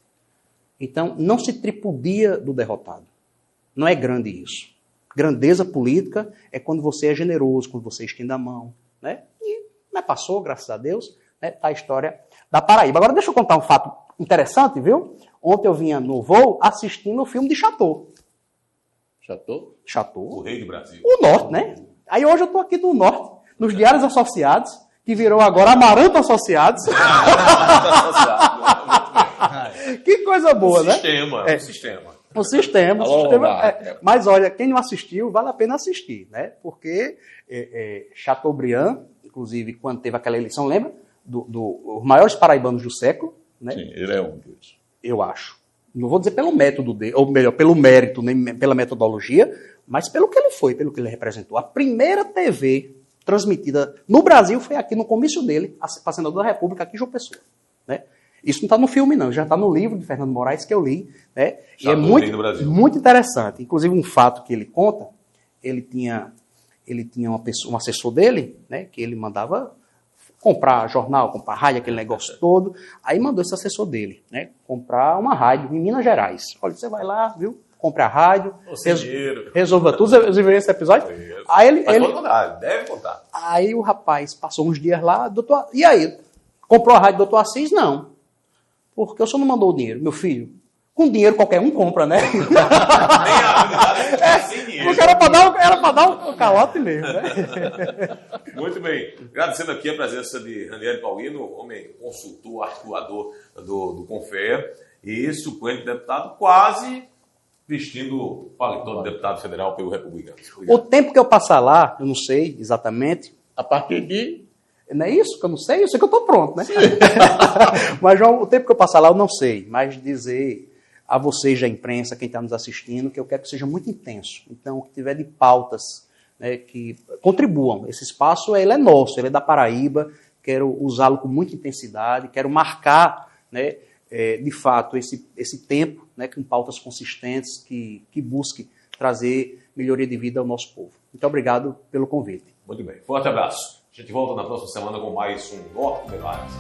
Então, não se tripudia do derrotado. Não é grande isso. Grandeza política é quando você é generoso, quando você estende a mão. Né? E passou, graças a Deus, né, tá a história da Paraíba. Agora, deixa eu contar um fato interessante, viu? Ontem eu vinha no voo assistindo o filme de Chateau. Chateau? O rei do Brasil. O Norte, né? Aí hoje eu estou aqui do Norte, nos Diários Associados, que virou agora Amaranto Associados. Que coisa boa, né? O sistema. Mas olha, quem não assistiu, vale a pena assistir, né? Porque Chateaubriand, inclusive, quando teve aquela eleição, lembra? Os maiores paraibanos do século. Né? Sim, ele é um deles. Eu acho. Não vou dizer pelo método dele, ou melhor, pelo mérito, nem pela metodologia, mas pelo que ele foi, pelo que ele representou. A primeira TV transmitida no Brasil foi aqui no comício dele, para senador da República, aqui em João Pessoa. Né? Isso não está no filme, não. Já está no livro de Fernando Moraes que eu li. Né? E é muito interessante. Inclusive, um fato que ele conta, ele tinha um assessor dele, né, que ele mandava comprar jornal, comprar rádio, aquele negócio todo. Aí mandou esse assessor dele, né, comprar uma rádio em Minas Gerais. Olha, você vai lá, viu? Compra a rádio, resolva tudo. Você viu esse episódio? Aí ele deve contar. Aí o rapaz passou uns dias lá, doutor, e aí? Comprou a rádio do Dr. Assis? Não. Porque o senhor não mandou o dinheiro, meu filho. Com dinheiro qualquer um compra, né? Porque era para dar um calote mesmo, né? Muito bem. Agradecendo aqui a presença de Ranieri Paulino, homem consultor, articulador do Confer, e suplente deputado, quase vestindo o paletó de deputado federal pelo Republicano. O tempo que eu passar lá, eu não sei exatamente, a partir de... Não é isso que eu não sei? Eu sei que eu estou pronto, né? Mas, João, o tempo que eu passar lá, eu não sei. Mas dizer a vocês da imprensa, quem está nos assistindo, que eu quero que seja muito intenso. Então, o que tiver de pautas, né, que contribuam. Esse espaço ele é nosso, ele é da Paraíba. Quero usá-lo com muita intensidade. Quero marcar, né, de fato, esse tempo, né, com pautas consistentes que busque trazer melhoria de vida ao nosso povo. Muito obrigado pelo convite. Muito bem. Forte abraço. A gente volta na próxima semana com mais um Norte Debates.